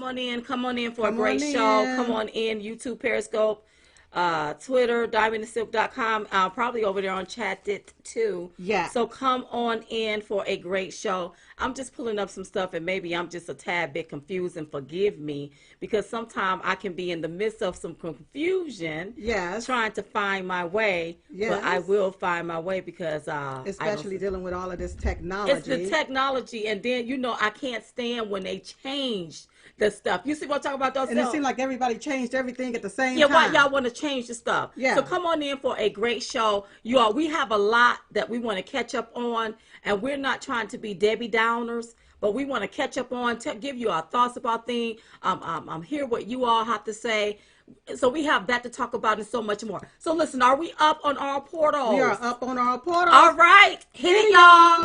on in for a great show. Come on in, YouTube, Periscope, Twitter, diamondandsilk.com. Probably over there on Chat It too. Yeah. So come on in for a great show. I'm just pulling up some stuff, and maybe I'm just a tad bit confused, and forgive me, because sometimes I can be in the midst of some confusion. Yes. Trying to find my way. Yes. But I will find my way, because especially dealing with all of this technology. It's the technology, and then I can't stand when they change the stuff. You see what I'm talking about? Those and it seemed like everybody changed everything at the same time. Yeah, why y'all want to change the stuff? Yeah. So come on in for a great show. You all, we have a lot that we want to catch up on, and we're not trying to be Debbie Downers, but we want to catch up on, give you our thoughts about things. Hear what you all have to say. So we have that to talk about and so much more. So listen, are we up on our portals? We are up on our portals. All right. Hit it, y'all.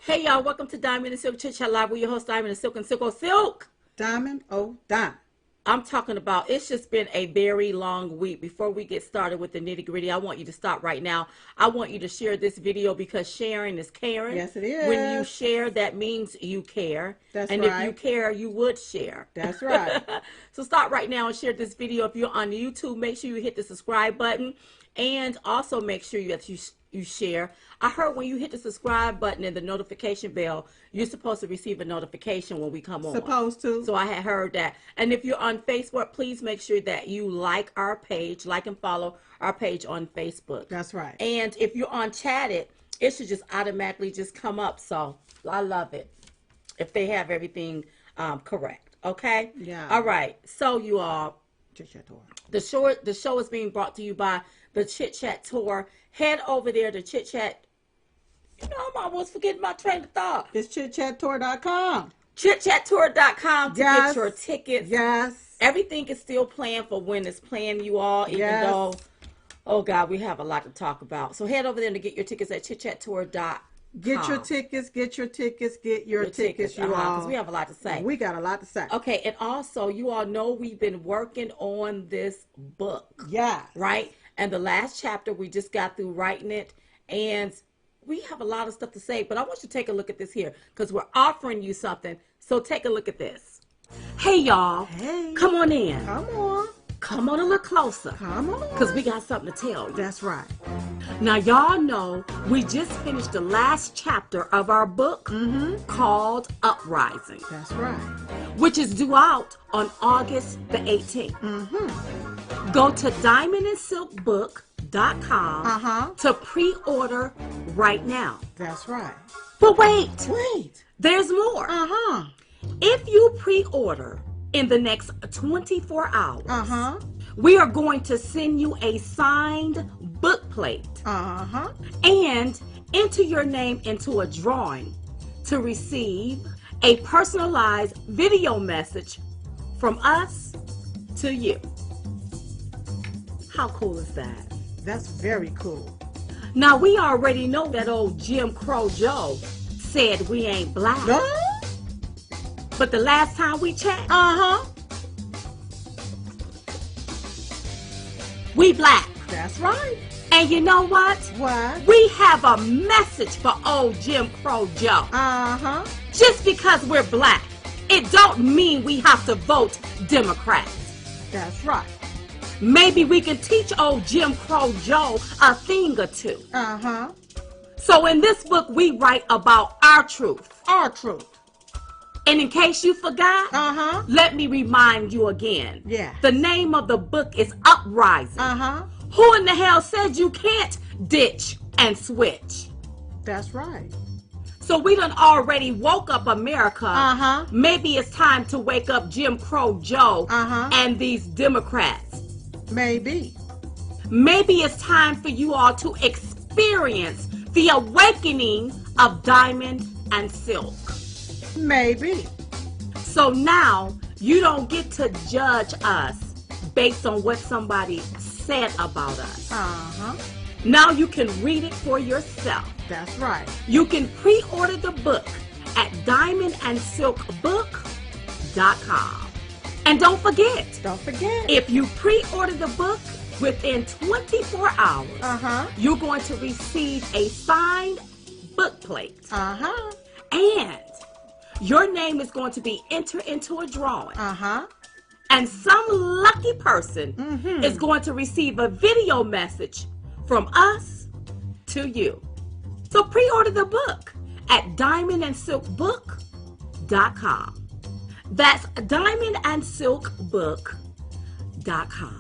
Hey y'all, welcome to Diamond and Silk Chit Chat Live with your host Diamond and Silk and Silk. Silk. Diamond, Diamond. I'm talking about, it's just been a very long week. Before we get started with the nitty gritty, I want you to stop right now. I want you to share this video, because sharing is caring. Yes, it is. When you share, that means you care. That's and right. And if you care, you would share. That's right. So stop right now and share this video. If you're on YouTube, make sure you hit the subscribe button, and also make sure that you share. I heard when you hit the subscribe button and the notification bell, you're supposed to receive a notification when we come on. Supposed to. So I had heard that. And if you're on Facebook, please make sure that you like our page, like and follow our page on Facebook. That's right. And if you're on Chat It, it should just automatically just come up. So I love it if they have everything correct. Okay? Yeah. All right. So you all, Chit Chat Tour. the show is being brought to you by the Chit Chat Tour. Head over there to Chit Chat. I'm almost forgetting my train of thought. It's chitchattour.com. Chitchattour.com to yes. get your tickets. Yes. Everything is still planned for when it's planned, you all, even yes. though, oh God, we have a lot to talk about. So head over there to get your tickets at chitchattour.com. Get your tickets, get your tickets, get your tickets, you all. Because we have a lot to say. We got a lot to say. Okay, and also, you all know we've been working on this book. Yeah. Right? And the last chapter, we just got through writing it, and we have a lot of stuff to say, but I want you to take a look at this here, because we're offering you something. So take a look at this. Hey, y'all. Hey. Come on in. Come on. Come on a little closer. Come on. Because we got something to tell you. That's right. Now, y'all know we just finished the last chapter of our book called Uprising. That's right. Which is due out on August the 18th. Go to diamondandsilkbook.com to pre-order right now. That's right. But wait. There's more. If you pre-order in the next 24 hours, we are going to send you a signed book plate and enter your name into a drawing to receive a personalized video message from us to you. How cool is that? That's very cool. Now, we already know that old Jim Crow Joe said we ain't black. No? But the last time we checked, we black. That's right. And you know what? What? We have a message for old Jim Crow Joe. Just because we're black, it don't mean we have to vote Democrat. That's right. Maybe we can teach old Jim Crow Joe a thing or two. So in this book, we write about our truth. Our truth. And in case you forgot, let me remind you again. Yeah. The name of the book is Uprising. Who in the hell said you can't ditch and switch? That's right. So we done already woke up America. Uh-huh. Maybe it's time to wake up Jim Crow Joe and these Democrats. Maybe. Maybe it's time for you all to experience the awakening of Diamond and Silk. Maybe. So now you don't get to judge us based on what somebody said about us. Now you can read it for yourself. That's right. You can pre-order the book at diamondandsilkbook.com. And don't forget, if you pre-order the book within 24 hours, you're going to receive a signed book plate. And your name is going to be entered into a drawing. And some lucky person is going to receive a video message from us to you. So pre-order the book at diamondandsilkbook.com. That's diamondandsilkbook.com.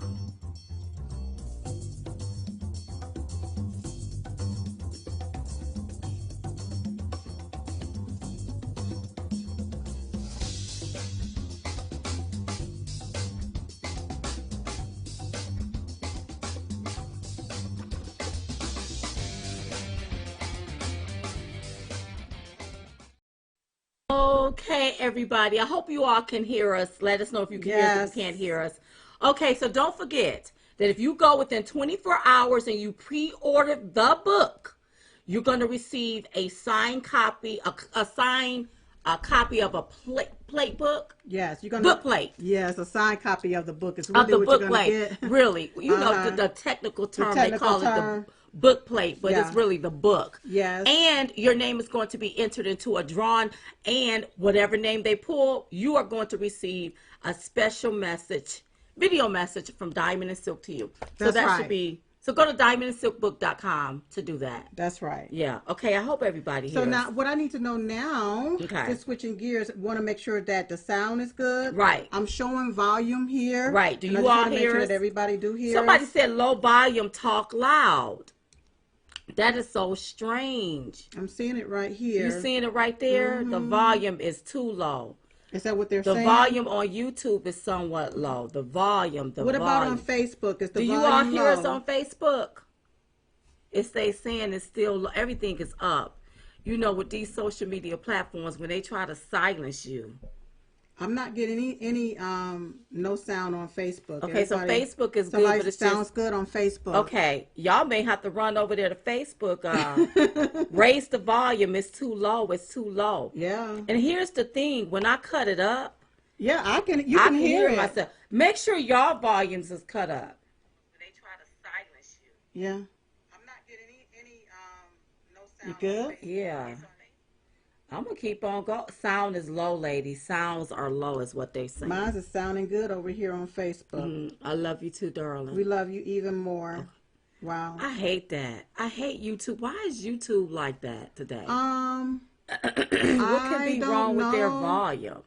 Okay, everybody. I hope you all can hear us. Let us know if you can hear us, if you can't hear us. Okay, so don't forget that if you go within 24 hours and you pre-order the book, you're going to receive a signed copy, a signed copy of a plate book. Yes, you're gonna book plate. Yes, a signed copy of the book. It's really of the what book you're gonna plate. get. Really, you know the technical term they call it the book plate, but it's really the book. Yes. And your name is going to be entered into a drawing, and whatever name they pull, you are going to receive a special message, video message from Diamond and Silk to you. So that should be. So go to diamondandsilkbook.com to do that. That's right. Yeah. Okay. I hope everybody hears. So now, what I need to know now, just switching gears, want to make sure that the sound is good. Right. I'm showing volume here. Right. Do you all hear us? Make sure that everybody do hear Somebody us. said low volume, talk loud. That is so strange. I'm seeing it right here. You seeing it right there? The volume is too low. Is that what they're saying? The volume on YouTube is somewhat low. The volume, What about on Facebook? Is the volume you all hear us on Facebook? It's they saying it's still low. Everything is up. You know, with these social media platforms, when they try to silence you. I'm not getting any no sound on Facebook. Okay, so Facebook is good, but it sounds good on Facebook. Okay, y'all may have to run over there to Facebook. Raise the volume. It's too low. It's too low. Yeah. And here's the thing: when I cut it up, you can hear it myself. Make sure y'all volumes is cut up. When they try to silence you. Yeah. I'm not getting any no sound. You good? Yeah. I'm going to keep on going. Sound is low, ladies. Sounds are low is what they say. Mine's is sounding good over here on Facebook. I love you too, darling. We love you even more. Wow. I hate that. I hate YouTube. Why is YouTube like that today? What could be wrong with their volume?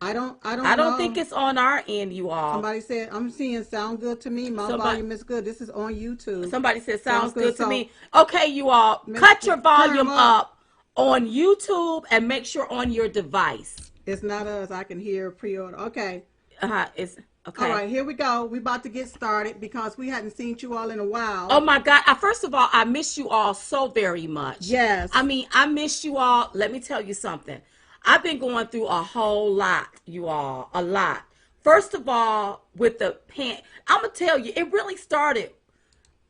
I don't think it's on our end, you all. Somebody said, I'm seeing sound good to me. My volume is good. This is on YouTube. Somebody said sounds good to me. Okay, you all. Cut your volume up on YouTube and make sure on your device. It's not us. I can hear pre-order. Okay. It's okay. All right, here we go. We about to get started because we hadn't seen you all in a while. Oh my God. First of all, I miss you all so very much. Yes. I mean, I miss you all. Let me tell you something. I've been going through a whole lot, you all. A lot. First of all, with the I'm going to tell you, it really started.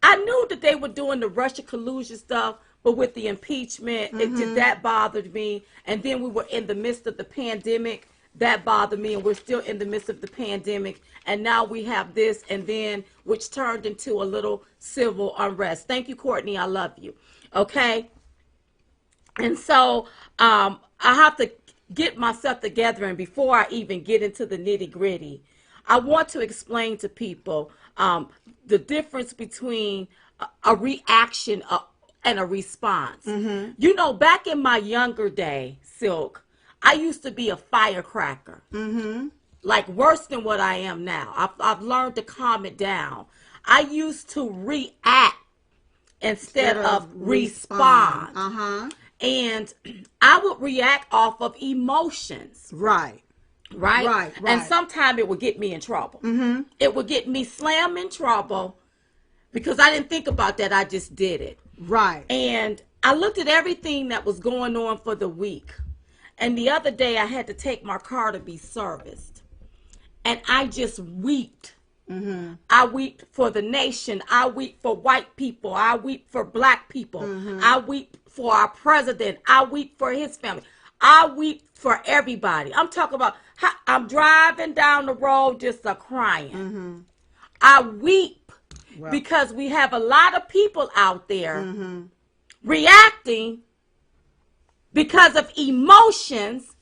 I knew that they were doing the Russia collusion stuff. But with the impeachment, that bothered me. And then we were in the midst of the pandemic. That bothered me. And we're still in the midst of the pandemic. And now we have this and then, which turned into a little civil unrest. Thank you, Courtney. I love you. Okay. And so I have to get myself together. And before I even get into the nitty gritty, I want to explain to people the difference between a reaction and a response. You know, back in my younger day, Silk, I used to be a firecracker. Like worse than what I am now. I've learned to calm it down. I used to react instead of respond. And I would react off of emotions. Right. And sometimes it would get me in trouble. Mm-hmm. It would get me slammed in trouble because I didn't think about that. I just did it. Right. And I looked at everything that was going on for the week. And the other day I had to take my car to be serviced. And I just wept. Mm-hmm. I weep for the nation. I weep for white people. I weep for black people. Mm-hmm. I weep for our president. I weep for his family. I weep for everybody. I'm talking about how I'm driving down the road just crying. Mm-hmm. I weep because we have a lot of people out there mm-hmm. reacting because of emotions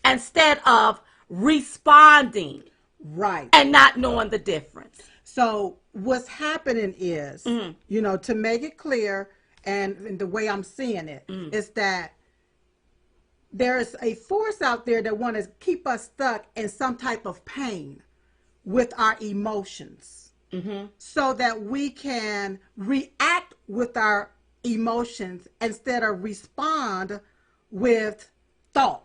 instead of responding. Right. And not knowing the difference. So what's happening is, to make it clear, and the way I'm seeing it, is that there's a force out there that wants to keep us stuck in some type of pain with our emotions, so that we can react with our emotions instead of respond with thought.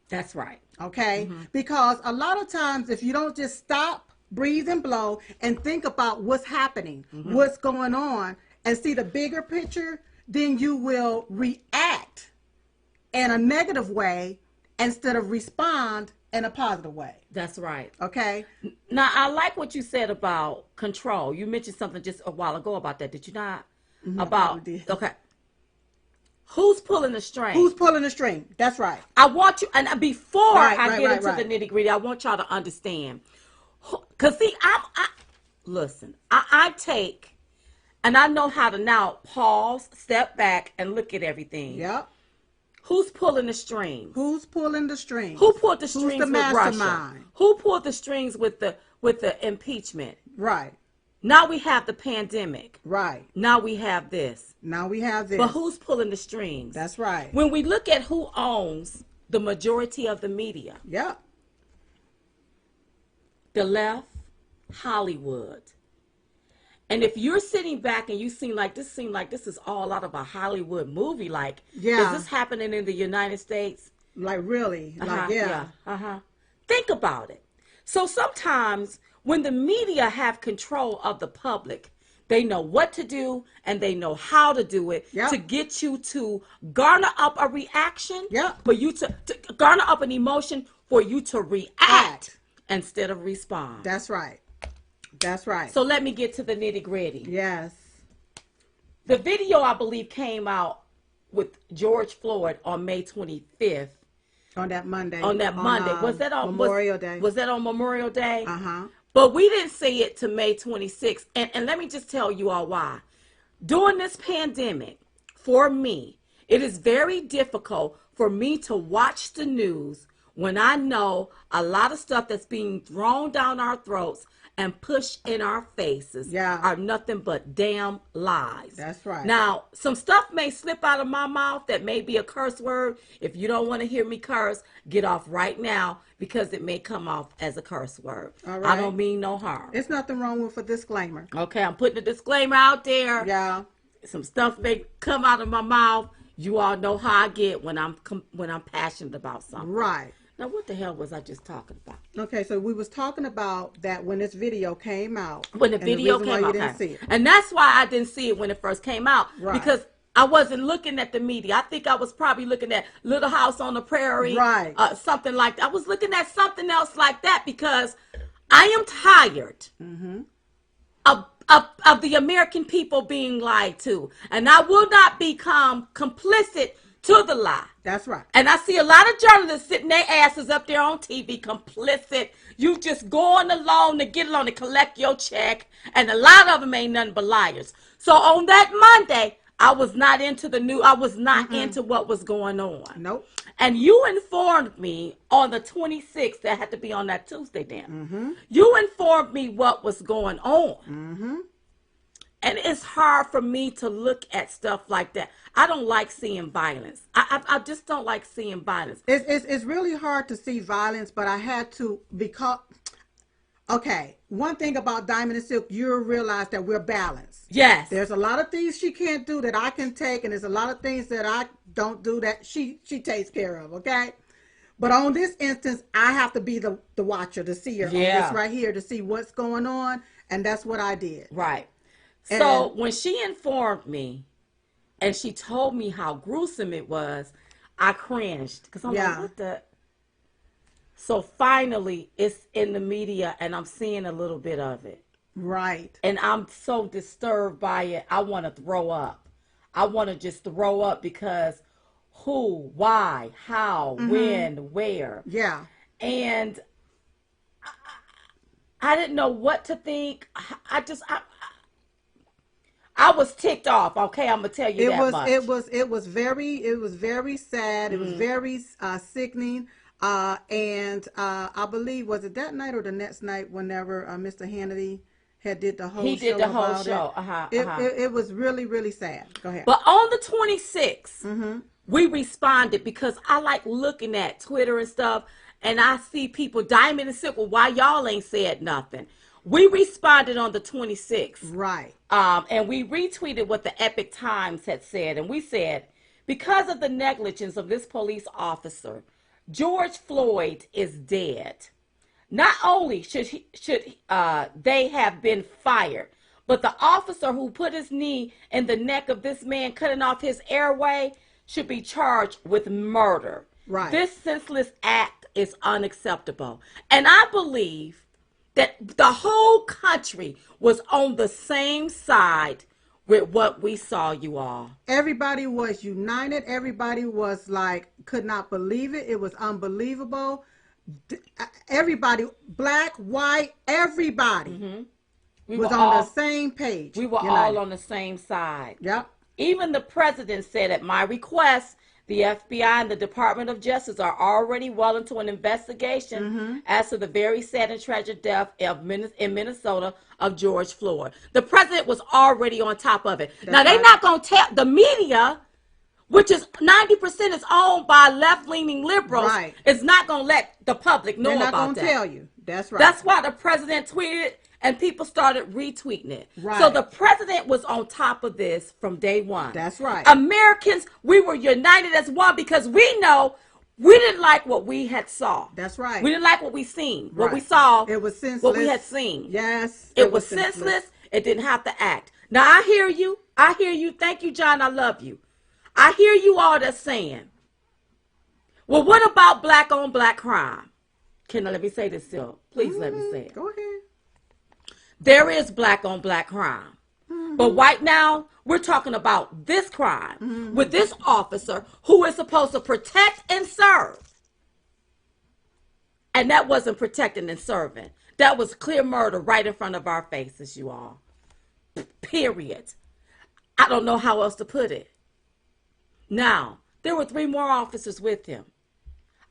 That's right. Okay? Because a lot of times if you don't just stop, breathe and blow and think about what's happening, what's going on, and see the bigger picture, then you will react in a negative way instead of respond in a positive way. That's right. Okay? Now, I like what you said about control. You mentioned something just a while ago about that. Did you not? Okay. Who's pulling the string? Who's pulling the string? That's right. I want you, and before I get into the nitty gritty, I want y'all to understand. Because, see, listen, I take, and I know how to now pause, step back, and look at everything. Yep. Who's pulling the strings? Who's pulling the strings? Who pulled the strings Who's the with mastermind? Russia? Who pulled the strings with the impeachment? Right. Now we have the pandemic. Right. Now we have this. Now we have this. But who's pulling the strings? That's right. When we look at who owns the majority of the media. Yep. The left, Hollywood. And if you're sitting back and you seem like this is all out of a Hollywood movie, like, is this happening in the United States? Like, really? Think about it. So sometimes when the media have control of the public, they know what to do and they know how to do it to get you to garner up a reaction, for you to garner up an emotion for you to react instead of respond. That's right. That's right. So let me get to the nitty gritty. Yes. The video, I believe, came out with George Floyd on May 25th. On that Monday. Was that on Memorial Day? Was that on Memorial Day? Uh-huh. But we didn't see it to May 26th. And let me just tell you all why. During this pandemic, for me, it is very difficult for me to watch the news when I know a lot of stuff that's being thrown down our throats and pushed in our faces are nothing but damn lies. That's right. Now, some stuff may slip out of my mouth that may be a curse word. If you don't want to hear me curse, get off right now because it may come off as a curse word. All right. I don't mean no harm. There's nothing wrong with a disclaimer. Okay, I'm putting a disclaimer out there. Yeah. Some stuff may come out of my mouth. You all know how I get when I'm passionate about something. Right. Now, what the hell was I just talking about? Okay, so we was talking about that when this video came out. When the video came out. You didn't see it. And that's why I didn't see it when it first came out. Right. Because I wasn't looking at the media. I think I was probably looking at Little House on the Prairie. Right. Something like that. I was looking at something else like that because I am tired of the American people being lied to. And I will not become complicit to the lie. That's right. And I see a lot of journalists sitting their asses up there on TV, complicit. You just going along to get along to collect your check. And a lot of them ain't nothing but liars. So on that Monday, I was not into the news. I was not into what was going on. Nope. And you informed me on the 26th, that had to be on that Tuesday then. You informed me what was going on. And it's hard for me to look at stuff like that. I don't like seeing violence. I just don't like seeing violence. It's really hard to see violence, but I had to, because Okay, one thing about Diamond and Silk, you'll realize that we're balanced. Yes. There's a lot of things she can't do that I can take, and there's a lot of things that I don't do that she takes care of, okay? But on this instance, I have to be the watcher, the seer on this right here to see what's going on, and that's what I did. Right. So when she informed me and she told me how gruesome it was, I cringed because I'm like, what the? So finally, it's in the media, and I'm seeing a little bit of it. Right. And I'm so disturbed by it. I want to throw up. I want to just throw up because who, why, how, when, where. Yeah. And I didn't know what to think. I was ticked off. Okay, I'm gonna tell you much. It was very sad. It was very sickening. And I believe, was it that night or the next night whenever Mr. Hannity did the whole show? He did the whole show. It was really, really sad. Go ahead. But on the 26th, we responded because I like looking at Twitter and stuff, and I see people, Diamond and Silk, why y'all ain't said nothing? We responded on the 26th. Right. And we retweeted what the Epic Times had said, and we said, because of the negligence of this police officer, George Floyd is dead. Not only should they have been fired, but the officer who put his knee in the neck of this man, cutting off his airway, should be charged with murder. Right. This senseless act is unacceptable. And I believe that the whole country was on the same side with what we saw, you all. Everybody was united. Everybody was like, could not believe it. It was unbelievable. Everybody, black, white, everybody was on the same page. We were all on the same side. Yep. Even the president said, at my request, the FBI and the Department of Justice are already well into an investigation as to the very sad and tragic death in Minnesota of George Floyd. The president was already on top of it. Now, they're not going to tell the media, which is 90% is owned by left-leaning liberals, is not going to let the public know about that. They're not going to tell you. That's right. That's why the president tweeted and people started retweeting it. Right. So the president was on top of this from day one. That's right. Americans, we were united as one because we know we didn't like what we had saw. That's right. We didn't like what we seen. What we saw. It was senseless. What we had seen. Yes. It was senseless. It didn't have to act. Now I hear you. I hear you. Thank you, John. I love you. I hear you all that's saying, well, what about black on black crime? Can I let me say this still? Please let me say it. Go ahead. There is black on black crime. But right now, we're talking about this crime with this officer who is supposed to protect and serve. And that wasn't protecting and serving. That was clear murder right in front of our faces, you all. Period. I don't know how else to put it. Now, there were 3 more officers with him.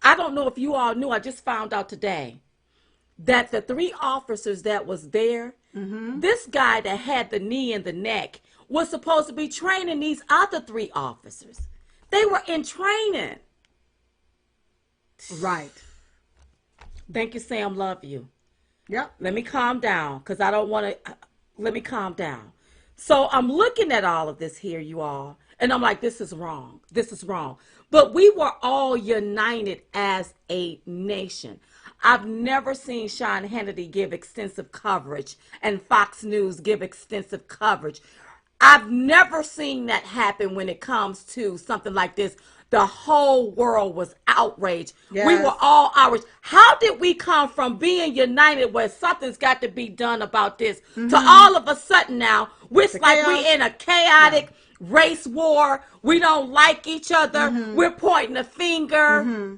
I don't know if you all knew, I just found out today that the 3 officers that was there, this guy that had the knee in the neck was supposed to be training these other 3 officers. They were in training. Right. Thank you, Sam. Love you. Yep. Let me calm down because I don't want to. Let me calm down. So I'm looking at all of this here, you all, and I'm like, this is wrong. This is wrong. But we were all united as a nation. I've never seen Sean Hannity give extensive coverage and Fox News give extensive coverage. I've never seen that happen when it comes to something like this. The whole world was outraged. Yes. We were all outraged. How did we come from being united where something's got to be done about this to all of a sudden now, it's like we're in a chaotic race war. We don't like each other. We're pointing a finger.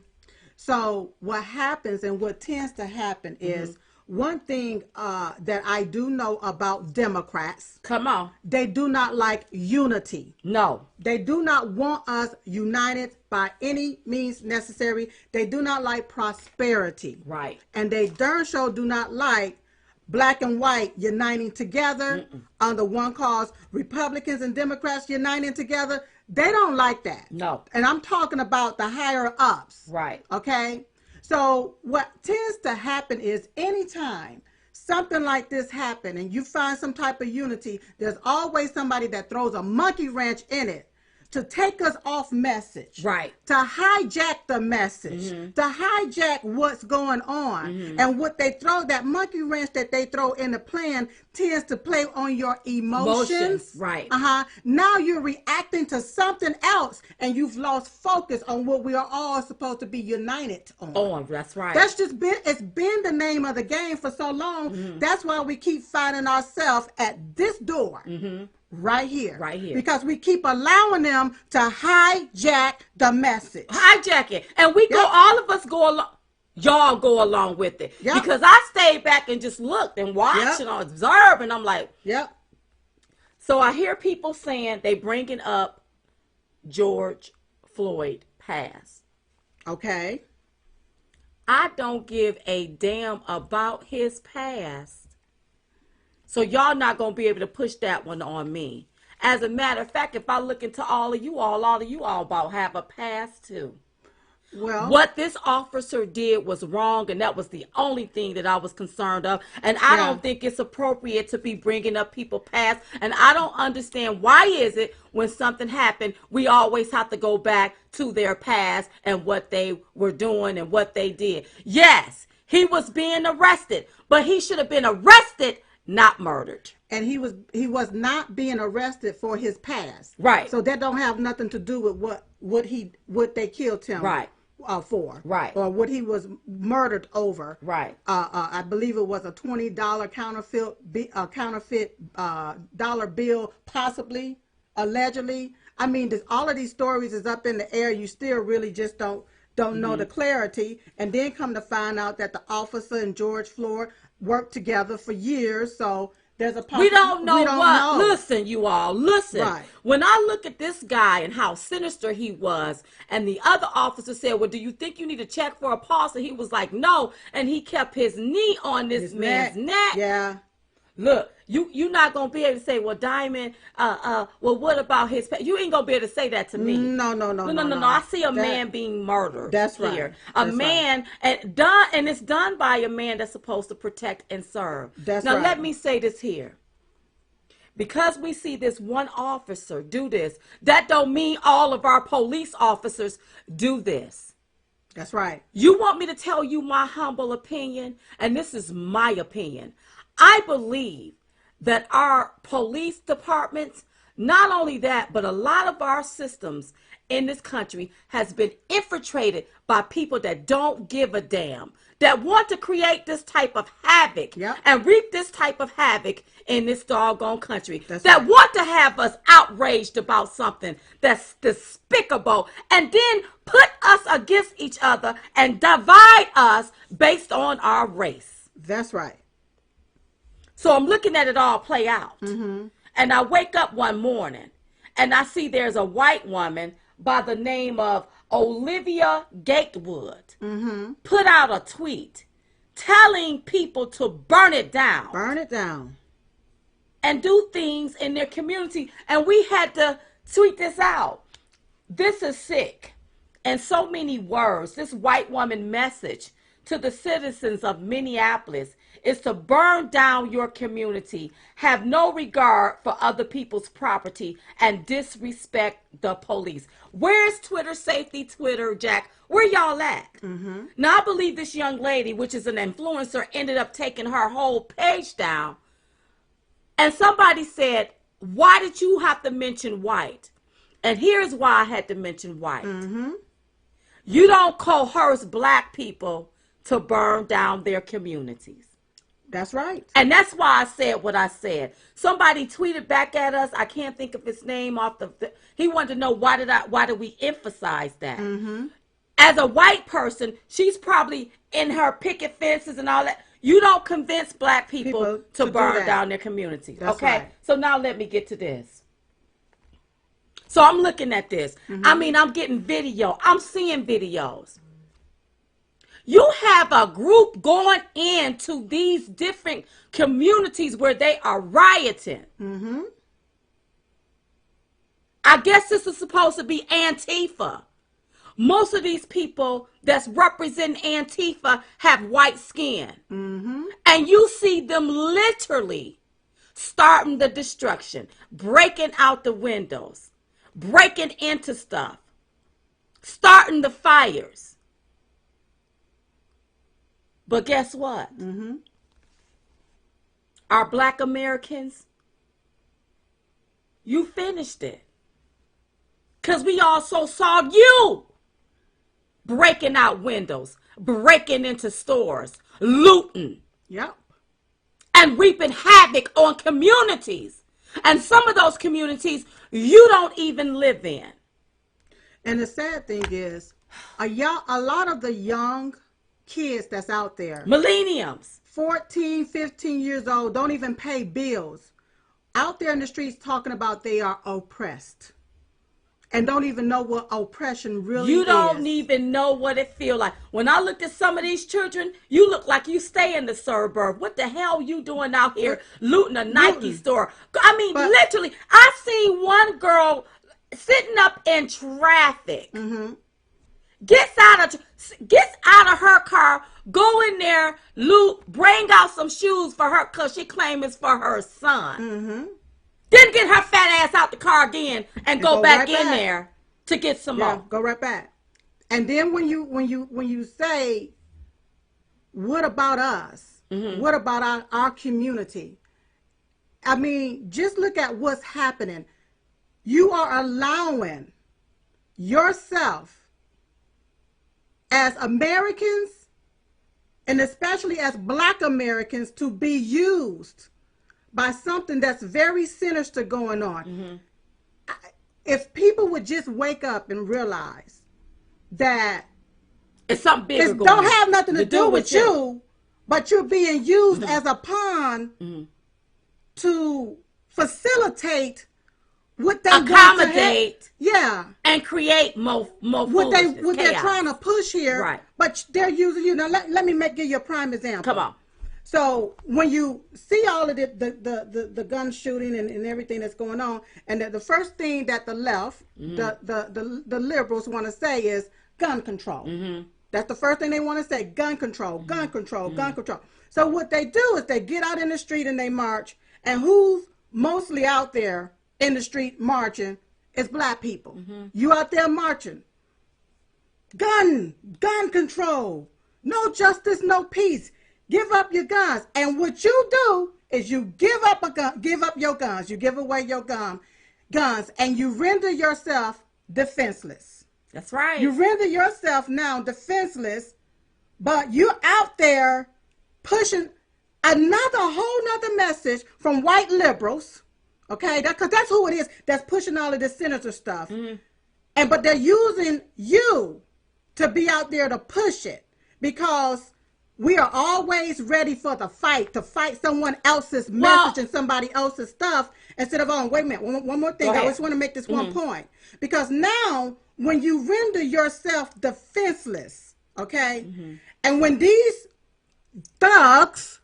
So what happens and what tends to happen is one thing that I do know about Democrats. Come on. They do not like unity. No. They do not want us united by any means necessary. They do not like prosperity. Right. And they darn sure do not like black and white uniting together under one cause. Republicans and Democrats uniting together. They don't like that. No. And I'm talking about the higher ups. Right. Okay. So what tends to happen is anytime something like this happen and you find some type of unity, there's always somebody that throws a monkey wrench in it to take us off message, right? To hijack the message, to hijack what's going on, and what they throw, that monkey wrench that they throw in the plan tends to play on your emotions. Right. Now you're reacting to something else, and you've lost focus on what we are all supposed to be united on. Oh, that's right. That's just been, it's been the name of the game for so long. That's why we keep finding ourselves at this door. Right here. Because we keep allowing them to hijack the message. Hijack it. And we go, all of us go along. Y'all go along with it. Because I stayed back and just looked and watched and observed. And I'm like, So I hear people saying they bringing up George Floyd past. Okay. I don't give a damn about his past. So y'all not going to be able to push that one on me. As a matter of fact, if I look into all of you all about have a past too. Well, what this officer did was wrong, and that was the only thing that I was concerned of. And I don't think it's appropriate to be bringing up people past. And I don't understand why is it when something happened, we always have to go back to their past and what they were doing and what they did. Yes, he was being arrested, but he should have been arrested, not murdered. And he was not being arrested for his past. Right. So that don't have nothing to do with what they killed him. Right. For. Right. Or what he was murdered over. Right. I believe it was a $20 counterfeit dollar bill, possibly, allegedly. I mean, all of these stories is up in the air. You still really just don't know the clarity. And then come to find out that the officer and George Floyd worked together for years. So there's a we don't know what. Know. Listen, you all, listen. Right. When I look at this guy and how sinister he was, and the other officer said, well, do you think you need to check for a pulse? And he was like, no. And he kept his knee on this man's neck. Yeah. Look, you're not going to be able to say, well, Diamond, well, what about his past? You ain't going to be able to say that to me. No. I see a man being murdered. That's right. Here. A man, and it's done by a man that's supposed to protect and serve. Now, let me say this here. Because we see this one officer do this, that don't mean all of our police officers do this. That's right. You want me to tell you my humble opinion? And this is my opinion. I believe that our police departments, not only that, but a lot of our systems in this country has been infiltrated by people that don't give a damn, that want to create this type of havoc and reap this type of havoc in this doggone country, want to have us outraged about something that's despicable and then put us against each other and divide us based on our race. That's right. So I'm looking at it all play out. And I wake up one morning and I see there's a white woman by the name of Olivia Gatewood put out a tweet telling people to burn it down. Burn it down. And do things in their community. And we had to tweet this out. This is sick. And so many words. This white woman message to the citizens of Minneapolis is to burn down your community, have no regard for other people's property, and disrespect the police. Where's Twitter safety, Twitter, Jack? Where y'all at? Now, I believe this young lady, which is an influencer, ended up taking her whole page down. And somebody said, why did you have to mention white? And here's why I had to mention white. You don't coerce black people to burn down their communities. That's right. And that's why I said what I said. Somebody tweeted back at us. I can't think of his name off he wanted to know why did we emphasize that? As a white person, she's probably in her picket fences and all that. You don't convince black people to burn down their communities. That's okay? Right. So now let me get to this. So I'm looking at this. I mean, I'm getting video. I'm seeing videos. You have a group going into these different communities where they are rioting. I guess this is supposed to be Antifa. most of these people that's representing Antifa have white skin. And you see them literally starting the destruction, breaking out the windows, breaking into stuff, starting the fires. But guess what? Our Black Americans, you finished it. Because we also saw you breaking out windows, breaking into stores, looting. Yep. And reaping havoc on communities. And some of those communities you don't even live in. And the sad thing is, a lot of the young kids that's out there, millenniums, 14, 15 years old, don't even pay bills, out there in the streets talking about they are oppressed. And don't even know what oppression really is. You don't even know what it feels like. When I looked at some of these children, you look like you stay in the suburb. What the hell you doing out here looting a Nike store? I mean, literally, I seen one girl sitting up in traffic. Gets out of her car, go in there, loot, bring out some shoes for her because she claims it's for her son. Then get her fat ass out the car again and go back in there to get some more. Go right back. And then when you say, what about us? What about our community? I mean, just look at what's happening. You are allowing yourself as Americans, and especially as Black Americans, to be used by something that's very sinister going on. If people would just wake up and realize that it's something bigger going don't have nothing to do with you, but you're being used as a pawn to facilitate what they accommodate, and create more what they're trying to push here. Right. But they're using you. Now let me give you a prime example. Come on. So when you see all of the gun shooting and everything that's going on, and the first thing that the left, the liberals want to say is gun control. That's the first thing they want to say: gun control, gun control, gun control. So what they do is they get out in the street and they march. And who's mostly out there in the street marching is Black people. You out there marching. Gun control. No justice, no peace. Give up your guns. And what you do is you give up your guns. You give away your guns, and you render yourself defenseless. That's right. You render yourself now defenseless, but you're out there pushing whole nother message from white liberals. Okay, because that's who it is that's pushing all of this sinister stuff. But they're using you to be out there to push it, because we are always ready for the fight, to fight someone else's message and somebody else's stuff, instead of, wait a minute, one more thing. I just want to make this one point. Because now, when you render yourself defenseless, okay, and when these thugs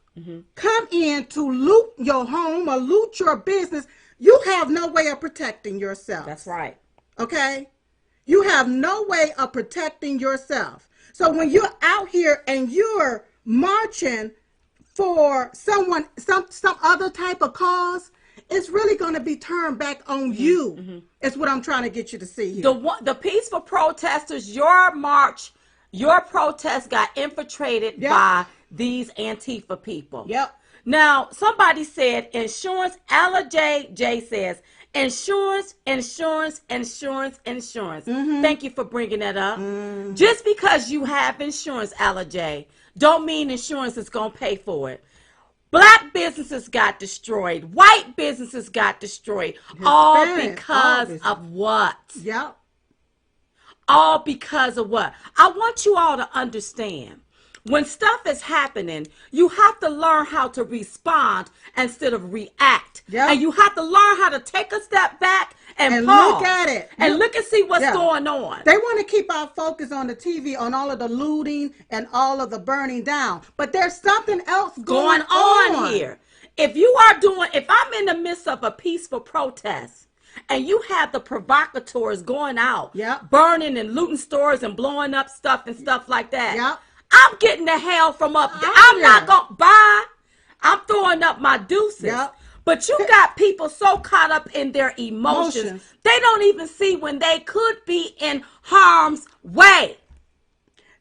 come in to loot your home or loot your business, you have no way of protecting yourself. That's right. Okay? You have no way of protecting yourself. So when you're out here and you're marching for some other type of cause, it's really going to be turned back on you. It's what I'm trying to get you to see here. The peaceful protesters, your march, your protest got infiltrated by these Antifa people. Now, somebody said insurance. Ella J says insurance. Thank you for bringing that up. Just because you have insurance, Ella J, don't mean insurance is going to pay for it. Black businesses got destroyed. White businesses got destroyed. All because of what? All because of what? I want you all to understand. When stuff is happening, you have to learn how to respond instead of react. And you have to learn how to take a step back and pause, look at it. And look and see what's going on. They want to keep our focus on the TV, on all of the looting and all of the burning down. But there's something else going on here. If I'm in the midst of a peaceful protest and you have the provocateurs going out, Yep. burning and looting stores and blowing up stuff and stuff like that. Yep. I'm getting the hell from up there. Oh, I'm yeah. not going to buy. I'm throwing up my deuces. Yep. But you got people so caught up in their emotions, they don't even see when they could be in harm's way.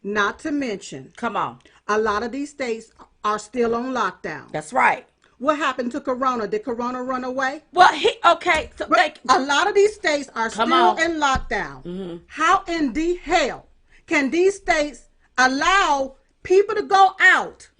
Not to mention, come on, a lot of these states are still on lockdown. That's right. What happened to Corona? Did Corona run away? Well, okay. So a lot of these states are still in lockdown. Mm-hmm. How in the hell can these states allow people to go out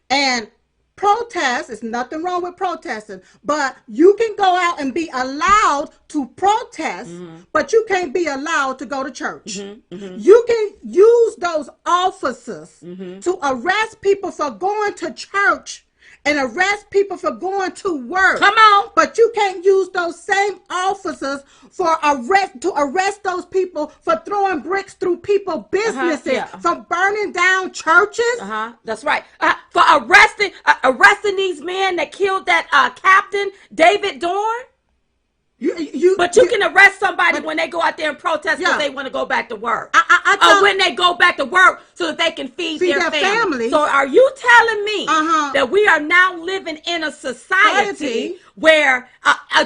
and protest? There's nothing wrong with protesting, but you can go out and be allowed to protest, but you can't be allowed to go to church. You can use those officers to arrest people for going to church and arrest people for going to work. Come on. But you can't use those same officers to arrest those people for throwing bricks through people's businesses, for burning down churches. That's right. For arresting these men that killed that captain, David Dorn. But you can arrest somebody when they go out there and protest because they want to go back to work. Or when they go back to work so that they can feed their family. So are you telling me that we are now living in a society where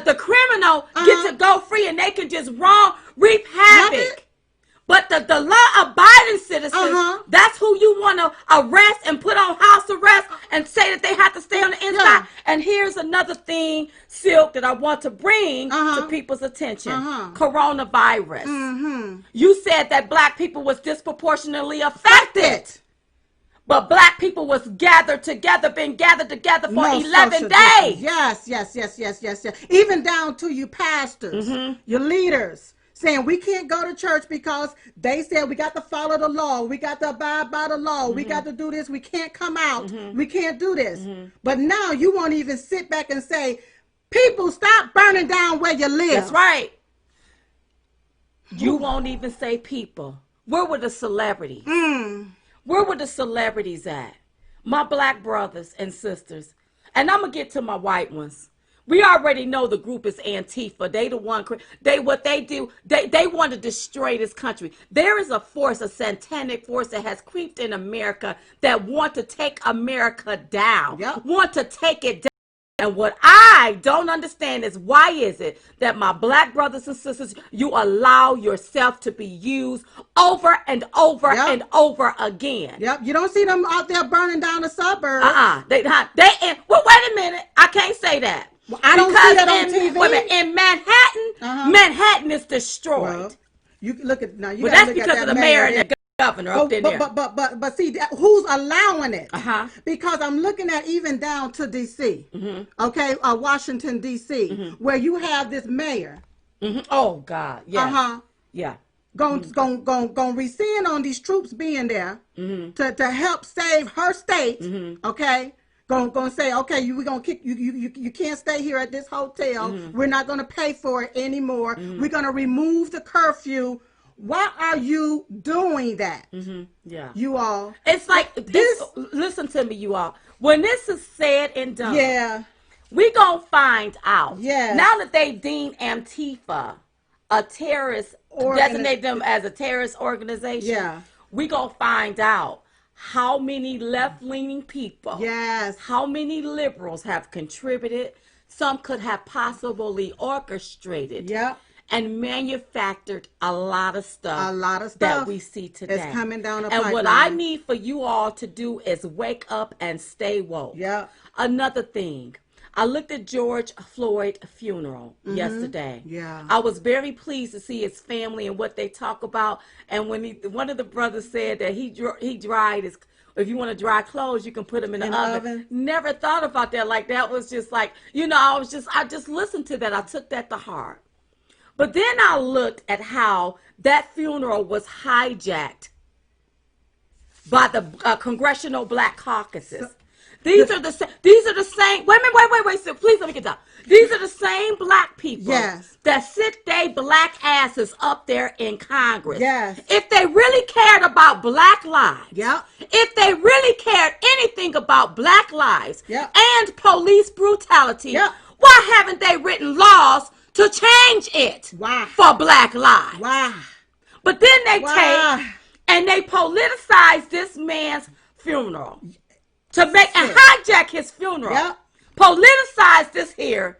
the criminal gets to go free and they can just reap havoc? But the law-abiding citizens, that's who you want to arrest and put on house arrest and say that they have to stay on the inside. And here's another thing, Silk, that I want to bring to people's attention. Coronavirus. You said that black people was disproportionately affected. But black people was been gathered together for 11 days. Yes. Even down to you pastors, your leaders, saying we can't go to church because they said we got to follow the law. We got to abide by the law. We got to do this. We can't come out. We can't do this. But now you won't even sit back and say, people, stop burning down where you live. That's right. You won't even say people. Where were the celebrities? Where were the celebrities at? My black brothers and sisters. And I'm going to get to my white ones. We already know the group is Antifa. They the one. What they do. They want to destroy this country. There is a force, a satanic force that has creeped in America that want to take America down. Want to take it down. And what I don't understand is why is it that my black brothers and sisters, you allow yourself to be used over and over and over again? You don't see them out there burning down the suburbs. Well, wait a minute. I can't say that. Well, I don't see that on TV. Wait a minute, in Manhattan, Manhattan is destroyed. Well, you look at now. Well, that's because of the mayor and the governor up in there. But see, who's allowing it? Because I'm looking at even down to D.C. Okay, Washington D.C., where you have this mayor. Oh God, yeah, Gonna rescind on these troops being there to help save her state. Okay. Gonna say, okay, we're gonna kick you. You can't stay here at this hotel. We're not gonna pay for it anymore. We're gonna remove the curfew. Why are you doing that? You all. It's like this. Listen to me, you all. When this is said and done, we gonna find out. Now that they deem Antifa a terrorist, designate them as a terrorist organization. We gonna find out how many left-leaning people, how many liberals have contributed. Some could have possibly orchestrated and manufactured a lot of stuff that we see today. It's coming down the pipeline. And what I need for you all to do is wake up and stay woke. Another thing, I looked at George Floyd funeral yesterday. I was very pleased to see his family and what they talk about. And when one of the brothers said that he dried his, if you want to dry clothes, you can put them in the oven. Never thought about that. Like that was just like, I just listened to that. I took that to heart. But then I looked at how that funeral was hijacked by the Congressional Black Caucuses. These are the same. Wait. So please let me get down. These are the same black people that sit they black asses up there in Congress. If they really cared about black lives, if they really cared anything about black lives and police brutality, why haven't they written laws to change it Why? for Black lives. Why? But then they Why? take and they politicize this man's funeral to make and hijack his funeral. Yep. Politicize this here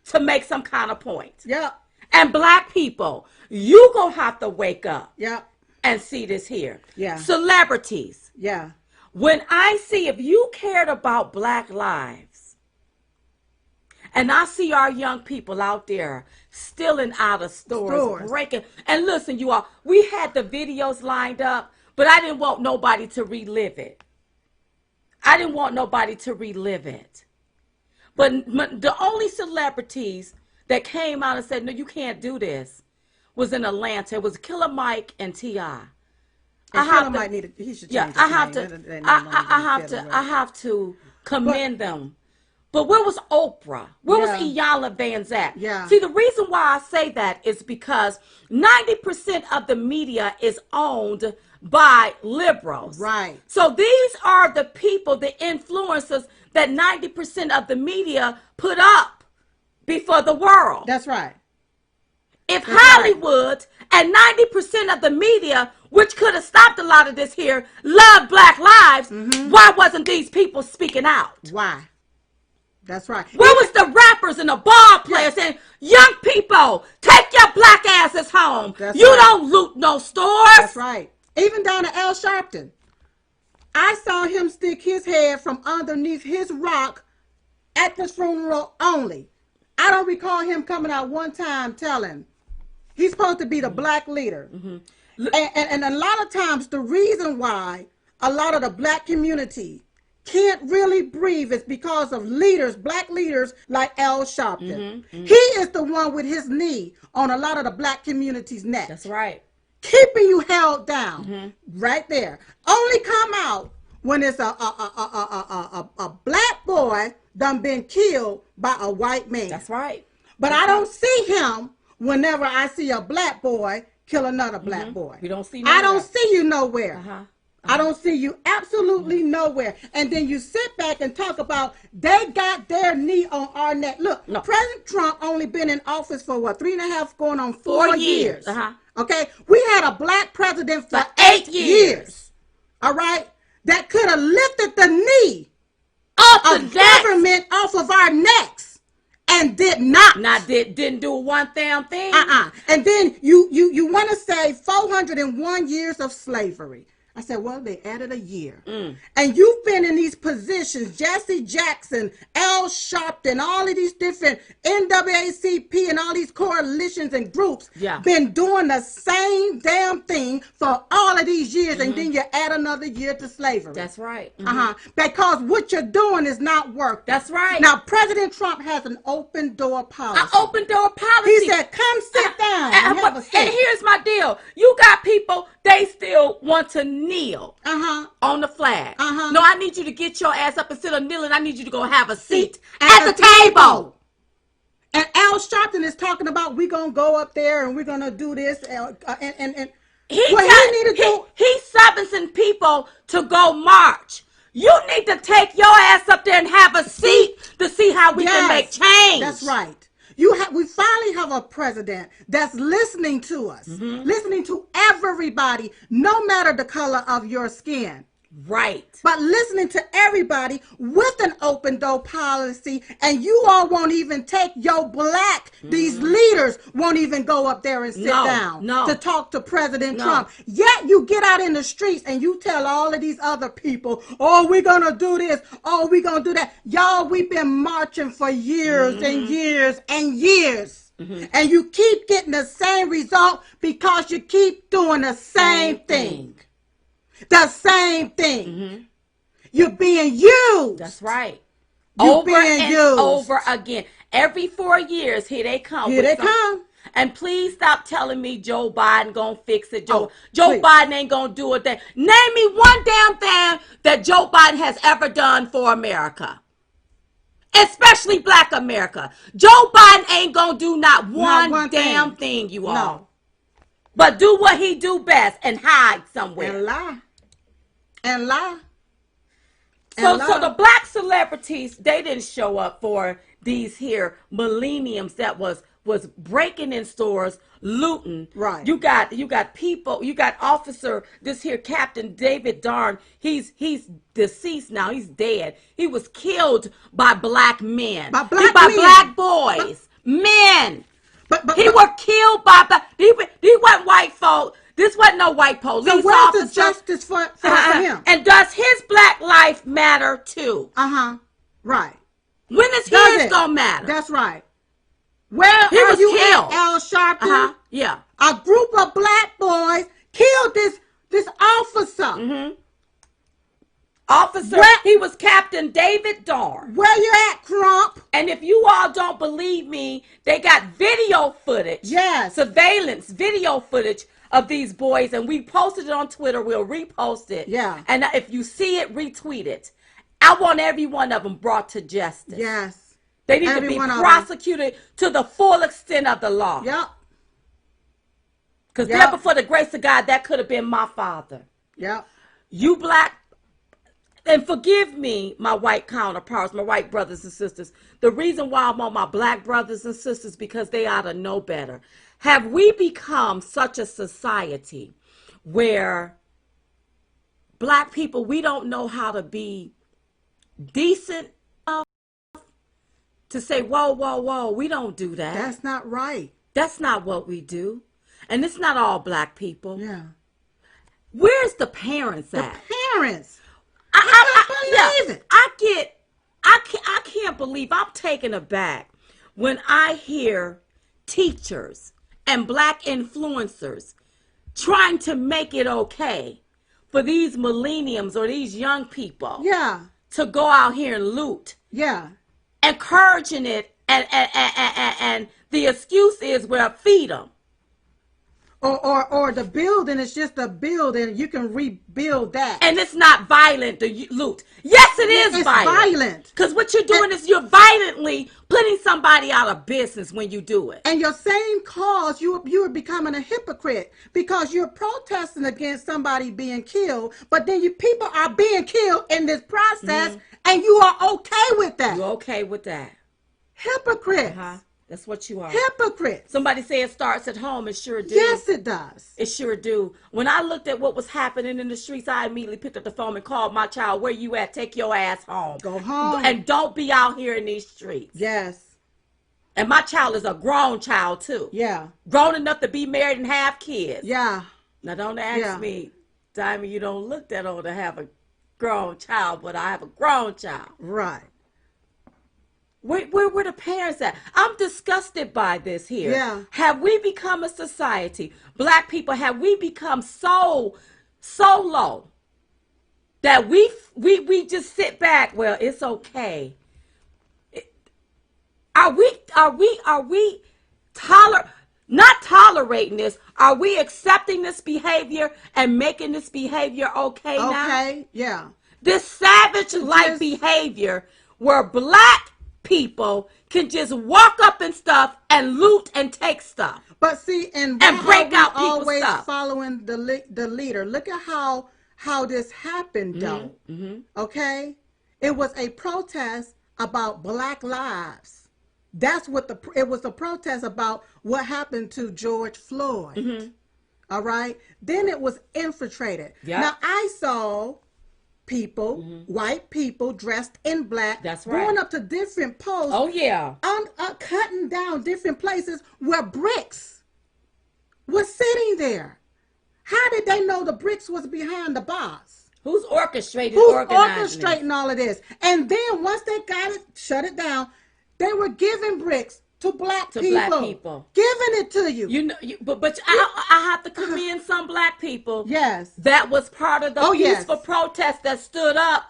to make some kind of point. Yep. And Black people, you gonna have to wake up. Yep. And see this here. Yeah. Celebrities. Yeah. When I see, if you cared about Black lives, and I see our young people out there stealing out of stores, breaking. And listen, you all, we had the videos lined up, but I didn't want nobody to relive it. I didn't want nobody to relive it. But the only celebrities that came out and said, no, you can't do this, was in Atlanta. It was Killer Mike and T.I. He should change I have to commend them. But where was Oprah? Where was Iyanla Vanzant? Yeah. See, the reason why I say that is because 90% of the media is owned by liberals. Right. So these are the people, the influencers that 90% of the media put up before the world. That's right. If Hollywood and 90% of the media, which could have stopped a lot of this here, love Black lives, why wasn't these people speaking out? Why? That's right. Where was the rappers and the ball players saying, young people, take your Black asses home. That's you right. don't loot no stores. That's right. Even down to Al Sharpton. I saw him stick his head from underneath his rock at the funeral only. I don't recall him coming out one time telling he's supposed to be the Black leader. And a lot of times the reason why a lot of the Black community can't really breathe is because of leaders, Black leaders like Al Sharpton. He is the one with his knee on a lot of the Black community's neck. That's right. Keeping you held down right there. Only come out when it's a Black boy done been killed by a white man. That's right. But I don't see him whenever I see a Black boy kill another Black boy. You don't see I don't see you nowhere. I don't see you absolutely nowhere. And then you sit back and talk about they got their knee on our neck. Look, President Trump only been in office for what, 3.5 going on 4 years. Okay, we had a Black president for 8 years. All right, that could have lifted the knee off of government off of our necks and did not. Didn't do one damn thing. And then you want to say 401 years of slavery. I said, well, they added a year. And you've been in these positions, Jesse Jackson, Al Sharpton, all of these different NAACP and all these coalitions and groups been doing the same damn thing for all of these years. And then you add another year to slavery. That's right. Because what you're doing is not working. That's right. Now, President Trump has an open door policy. An open door policy. He said, come sit down and have a seat. And here's my deal. You got people, they still want to kneel on the flag. No, I need you to get your ass up instead of kneeling. I need you to go have a seat at the table. And Al Sharpton is talking about we're going to go up there and we're going to do this. He's summoning people to go march. You need to take your ass up there and have a seat to see how we can make change. That's right. We finally have a president that's listening to us, listening to everybody, no matter the color of your skin. Right. But listening to everybody with an open door policy, and you all won't even take your Black, these leaders won't even go up there and sit down to talk to President Trump. Yet you get out in the streets and you tell all of these other people, oh, we're going to do this, oh, we're going to do that. Y'all, we've been marching for years and years and years. And you keep getting the same result because you keep doing the same thing. The same thing. You're being used. That's right. You're being used. Over again. Every 4 years, here they come. Here they come. And please stop telling me Joe Biden gonna fix it. Joe Biden ain't gonna do a thing. Name me one damn thing that Joe Biden has ever done for America. Especially Black America. Joe Biden ain't gonna do not one damn thing, you all. No. But do what he do best and hide somewhere. And lie. And lie. So the Black celebrities, they didn't show up for these here millenniums that was was breaking in stores, looting. Right. You got people, you got officer, this here Captain David Darn, he's deceased now, he's dead. He was killed by black men. By black boys. Men. But he was killed by he wasn't white folk. This wasn't no white police so where's officer. the justice for him? And does his black life matter too? Right. When is his gonna matter? That's right. Where are you killed. at, Al Sharpton? Yeah. A group of black boys killed this officer. Officer, he was Captain David Darn. Where you at, Crump? And if you all don't believe me, they got video footage. Yes. Surveillance video footage of these boys, and we posted it on Twitter. We'll repost it. Yeah. And if you see it, retweet it. I want every one of them brought to justice. Yes. They need to be prosecuted to the full extent of the law. Yep. Because never for the grace of God, that could have been my father. Yep. You black, and forgive me, my white counterparts, my white brothers and sisters. The reason why I'm on my black brothers and sisters, because they ought to know better. Have we become such a society where black people, we don't know how to be decent enough to say, whoa, whoa, whoa, we don't do that. That's not right. That's not what we do. And it's not all black people. Yeah. Where's the parents at? The parents. I can't believe it. I can't believe, I'm taken aback when I hear teachers and black influencers trying to make it okay for these millenniums or these young people to go out here and loot. Yeah. Encouraging it, and the excuse is, well, feed them. Or the building is just a building. You can rebuild that. And it's not violent to loot. Yes, it is violent. Because what you're doing is you're violently putting somebody out of business when you do it. And your same cause, you are becoming a hypocrite because you're protesting against somebody being killed, but then people are being killed in this process, and you are okay with that. You're okay with that. Hypocrites. That's what you are. Hypocrites. Somebody say it starts at home. It sure do. Yes, it does. It sure do. When I looked at what was happening in the streets, I immediately picked up the phone and called my child. Where you at? Take your ass home. Go home. And don't be out here in these streets. Yes. And my child is a grown child, too. Yeah. Grown enough to be married and have kids. Yeah. Now, don't ask me, Diamond, you don't look that old to have a grown child, but I have a grown child. Right. Where the parents at? I'm disgusted by this here. Yeah. Have we become a society, black people, have we become so low that we just sit back, well, it's okay. Are we not tolerating this? Are we accepting this behavior and making this behavior okay now? Okay, yeah. This savage-like behavior where black people can just walk up and stuff and loot and take stuff. But see, and break out people's always stuff. Following the leader. Look at how this happened, though. Okay, it was a protest about Black lives. That's what it was a protest about what happened to George Floyd. All right. Then it was infiltrated. Yep. Now I saw people, white people dressed in black, that's right, going up to different posts. Oh yeah, cutting down different places where bricks was sitting there. How did they know the bricks was behind the bars? Who's orchestrating? Who's orchestrating all of this? And then once they got it, shut it down, they were giving bricks to black people. Giving it to you. You know, but I have to commend some black people. Yes. That was part of the peaceful protest that stood up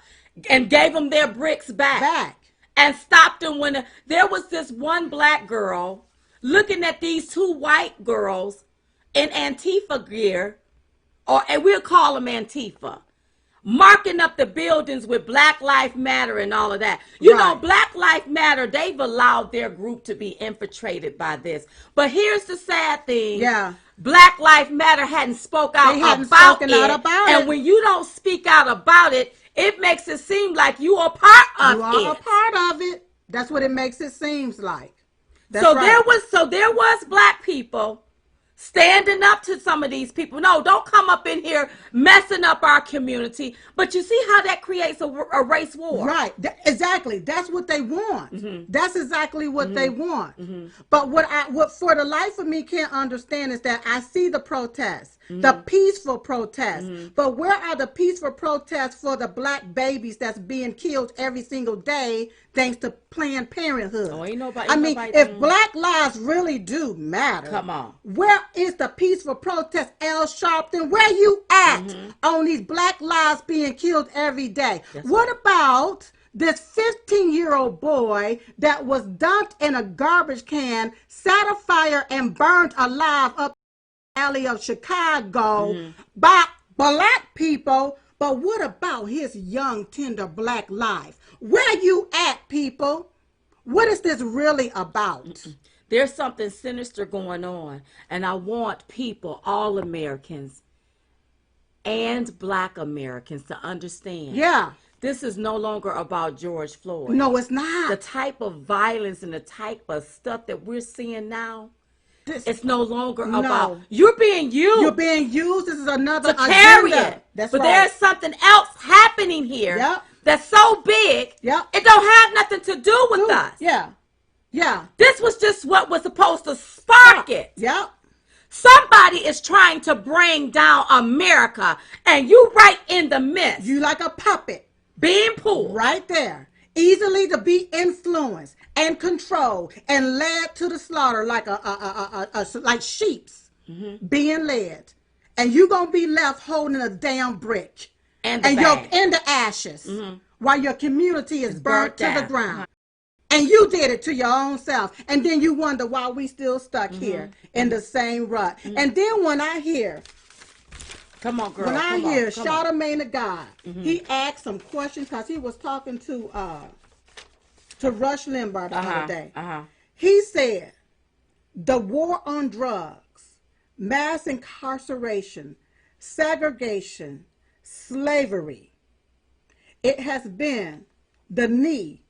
and gave them their bricks back. And stopped them when there was this one black girl looking at these two white girls in Antifa gear, and we'll call them Antifa, marking up the buildings with Black Lives Matter and all of that. You know, Black Lives Matter, they've allowed their group to be infiltrated by this. But here's the sad thing. Yeah. Black Lives Matter hadn't spoke out about it. And when you don't speak out about it, it makes it seem like you are part of it. You are a part of it. That's what it makes it seem like. That's right. There was black people standing up to some of these people. No, don't come up in here messing up our community. But you see how that creates a race war. Right. Exactly. That's what they want. That's exactly what they want. But what for the life of me can't understand is that I see the protests, the peaceful protests. But where are the peaceful protests for the black babies that's being killed every single day thanks to Planned Parenthood? Oh, ain't nobody. If black lives really do matter, come on. Where is the peaceful protest, Al Sharpton? Where you at on these black lives being killed every day? What about this 15-year-old boy that was dumped in a garbage can, set afire, and burned alive up the alley of Chicago by black people? But what about his young, tender black life? Where you at, people? What is this really about? There's something sinister going on, and I want people, all Americans and black Americans, to understand. Yeah. This is no longer about George Floyd. No, it's not. The type of violence and the type of stuff that we're seeing now, it's no longer about you're being used. You're being used. This is another to carry agenda. it. That's but right. There's something else happening here. Yep. That's so big. Yep. It don't have nothing to do with us. Yeah. Yeah. This was just what was supposed to spark it. Yep. Somebody is trying to bring down America, and you right in the midst. You like a puppet. Being pulled. Right there. Easily to be influenced and controlled and led to the slaughter like like sheeps being led. And you gonna be left holding a damn brick. And you're in the ashes while your community is burnt to the ground. And you did it to your own self. And then you wonder why we still stuck here in the same rut. And then when I hear, come on, girl. When I hear Charlamagne the God, he asked some questions because he was talking to Rush Limbaugh the other day. He said, the war on drugs, mass incarceration, segregation, slavery, it has been the knee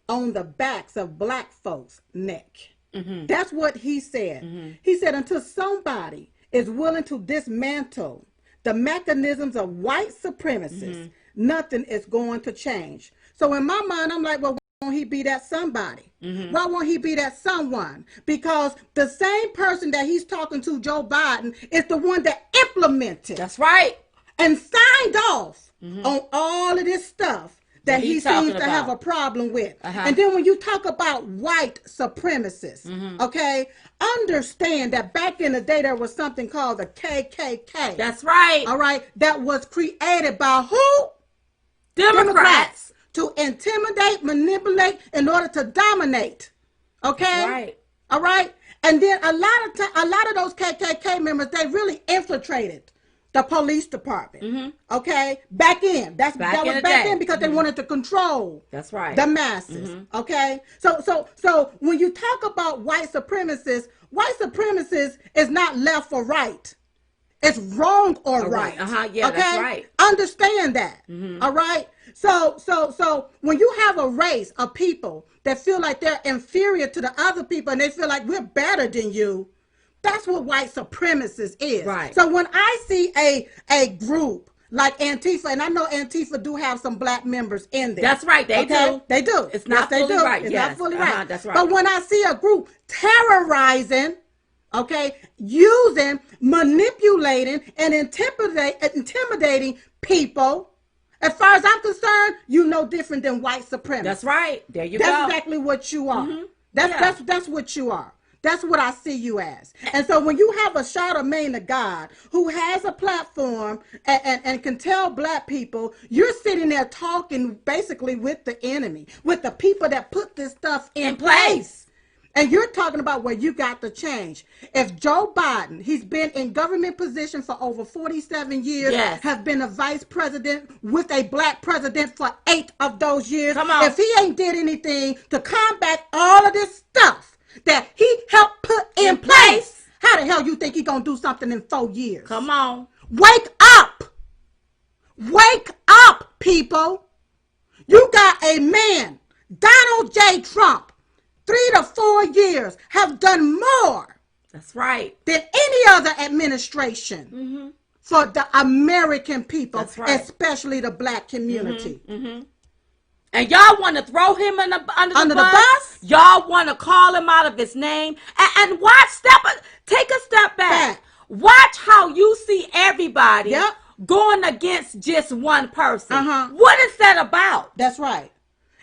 on the backs of black folks' neck. That's what he said. He said until somebody is willing to dismantle the mechanisms of white supremacists, nothing is going to change. So in my mind, I'm like, well, why won't he be that somebody? Why won't he be that someone? Because the same person that he's talking to, Joe Biden, is the one that implemented. That's right. And signed off on all of this stuff that he seems to have a problem with. And then when you talk about white supremacists, okay, understand that back in the day there was something called the KKK. That's right. All right, that was created by who? Democrats. To intimidate, manipulate, in order to dominate. Okay? Right. All right? And then a lot of those KKK members, they really infiltrated the police department. Okay? That was back in because they wanted to control. That's right. The masses. Okay? So when you talk about white supremacists is not left or right. It's wrong or right. Yeah, okay? That's right. Understand that. All right? So when you have a race of people that feel like they're inferior to the other people and they feel like we're better than you, that's what white supremacists is. Right. So when I see a group like Antifa, and I know Antifa do have some black members in there. That's right, they do. They do. It's not fully right. It's not fully right. That's right. But when I see a group terrorizing, okay, using, manipulating, and intimidating people, as far as I'm concerned, you no different than white supremacists. That's right. There you go. That's exactly what you are. That's what you are. That's what I see you as. And so when you have a Charlamagne the God who has a platform and can tell black people, you're sitting there talking basically with the enemy, with the people that put this stuff in place. And you're talking about where you got the change. If Joe Biden, he's been in government position for over 47 years, has been a vice president with a black president for 8 of those years. Come on. If he ain't did anything to combat all of this stuff that he helped put in place, how the hell you think he gonna do something in 4 years? Come on. Wake up. Wake up, people. You got a man, Donald J. Trump, 3 to 4 years have done more. That's right. Than any other administration for the American people, that's right. especially the black community. And y'all want to throw him under the bus? Y'all want to call him out of his name? And watch, take a step back. Watch how you see everybody going against just one person. What is that about? That's right.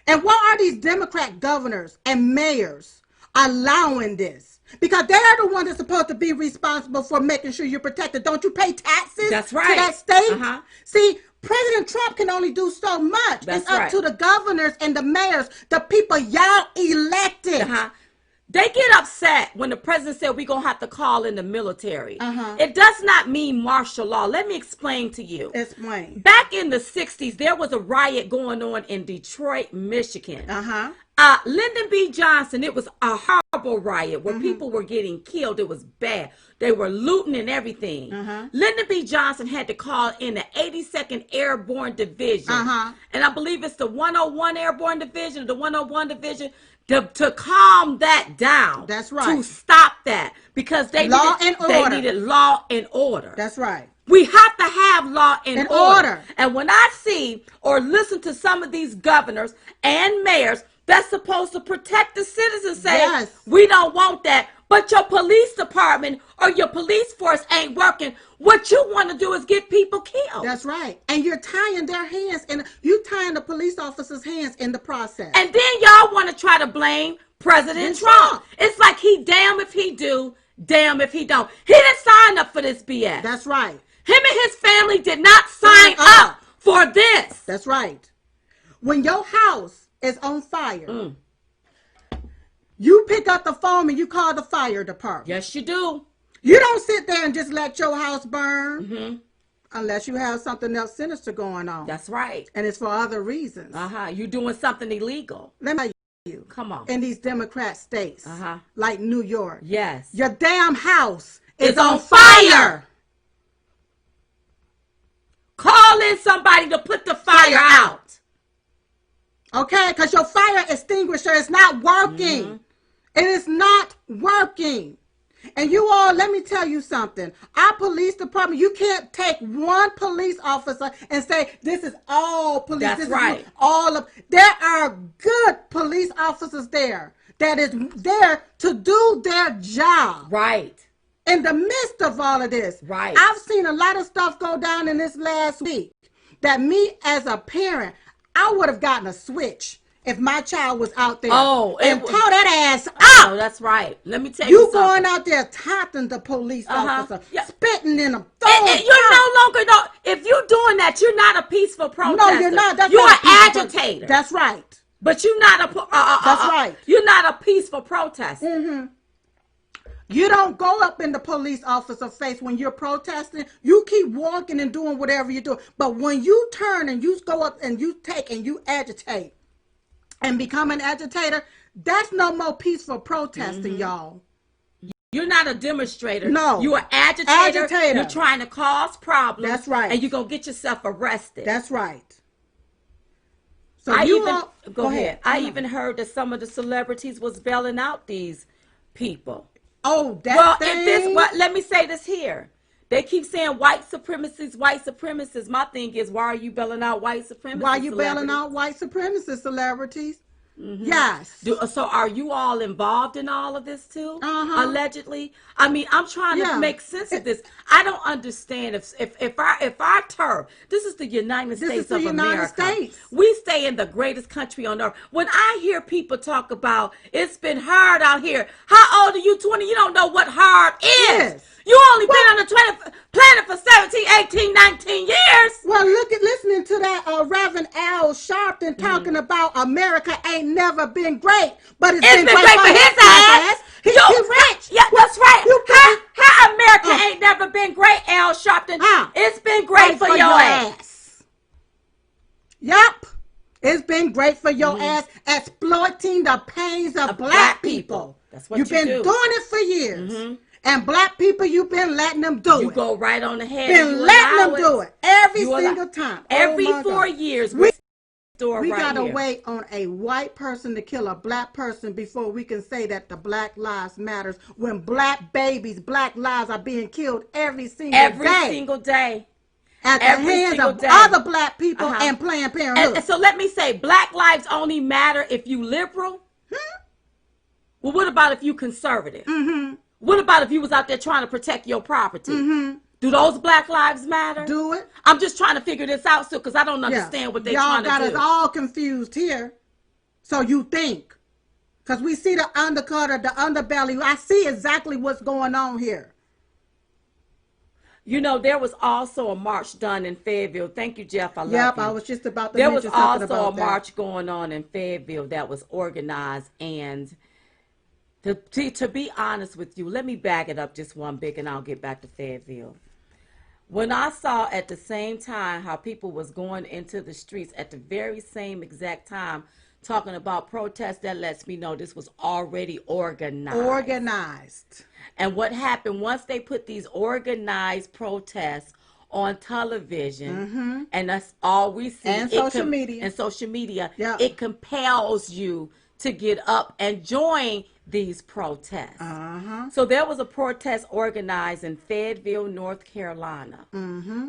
And why are these Democrat governors and mayors allowing this? Because they are the ones that's supposed to be responsible for making sure you're protected. Don't you pay taxes that's right. to that state? See, President Trump can only do so much. That's it's up to the governors and the mayors, the people y'all elected. They get upset when the president said we're going to have to call in the military. It does not mean martial law. Let me explain to you. Explain. Back in the 60s, there was a riot going on in Detroit, Michigan. Lyndon B. Johnson, it was a horrible riot where people were getting killed. It was bad. They were looting and everything. Lyndon B. Johnson had to call in the 82nd Airborne Division. And I believe it's the 101 Airborne Division, the 101 Division, to calm that down. That's right. To stop that. Because they needed law and order. That's right. We have to have law and order. And when I see or listen to some of these governors and mayors that's supposed to protect the citizens say, we don't want that, but your police department or your police force ain't working, what you want to do is get people killed. That's right. And you're tying their hands, and you tying the police officers' hands in the process. And then y'all want to try to blame President Trump. It's like he damn if he do, damn if he don't. He didn't sign up for this BS. That's right. Him and his family did not sign up for this. That's right. When your house is on fire, you pick up the phone and you call the fire department. Yes, you do. You don't sit there and just let your house burn unless you have something else sinister going on. That's right. And it's for other reasons. You're doing something illegal. Let me tell you. Come on. In these Democrat states, like New York. Yes. Your damn house is on fire. Call in somebody to put the fire out. Okay, because your fire extinguisher is not working. It is not working. And you all, let me tell you something. Our police department, you can't take one police officer and say, this is all police. That's right. There are good police officers there that is there to do their job. Right. In the midst of all of this. Right. I've seen a lot of stuff go down in this last week that me as a parent, I would have gotten a switch if my child was out there and tore that ass up. Oh, that's right. Let me tell you something. You going out there taunting the police officer, spitting in them. You're no longer, if you're doing that, you're not a peaceful protester. No, you're not. You're an agitator. That's right. But you're not that's right. You're not a peaceful protester. You don't go up in the police officer's face when you're protesting. You keep walking and doing whatever you do. But when you turn and you go up and you take and you agitate and become an agitator, that's no more peaceful protesting, y'all. You're not a demonstrator. No. You're an agitator. You're trying to cause problems. That's right. And you're going to get yourself arrested. That's right. So go ahead. I even heard that some of the celebrities was bailing out these people. Oh, that thing. Let me say this here. They keep saying white supremacists, white supremacists. My thing is, why are you bailing out white supremacists? Why are you bailing out white supremacist celebrities? Yes. So are you all involved in all of this too? Allegedly? I mean, I'm trying to make sense of this. I don't understand if our term, this is the United States of America. We stay in the greatest country on earth. When I hear people talk about it's been hard out here, how old are you? 20? You don't know what hard is. You only been on the planet for 17, 18, 19 years. Well, listening to that Reverend Al Sharpton talking about America ain't never been great, but it's been great for his ass. He's rich. Yeah, that's right. How America ain't never been great, Al Sharpton? It's been great for your ass. Yup. It's been great for your ass, exploiting the pains of black people. That's what you've been doing it for years. And black people, you've been letting them do it. You go right on ahead. Been letting them do it every single time. Every 4 years. store we right gotta here. wait on a white person to kill a black person before we can say that the Black Lives Matters, when black babies, black lives are being killed every single day. At the hands of day. other black people and Planned Parenthood. And so let me say, black lives only matter if you liberal. Well, what about if you conservative? What about if you was out there trying to protect your property? Do those black lives matter? Do it. I'm just trying to figure this out still because I don't understand what they're trying to do. Y'all got us all confused here. So you think. Because we see the undercut or the underbelly. I see exactly what's going on here. You know, there was also a march done in Fayetteville. Thank you, Jeff. I love you. I was just about to mention something about that. There was also a march going on in Fayetteville that was organized. And to be honest with you, let me back it up just one bit and I'll get back to Fayetteville. When I saw at the same time how people was going into the streets at the very same exact time talking about protests, that lets me know this was already organized. And what happened once they put these organized protests on television, and that's all we see. And social media. It compels you to get up and join these protests. So there was a protest organized in Fayetteville, North Carolina,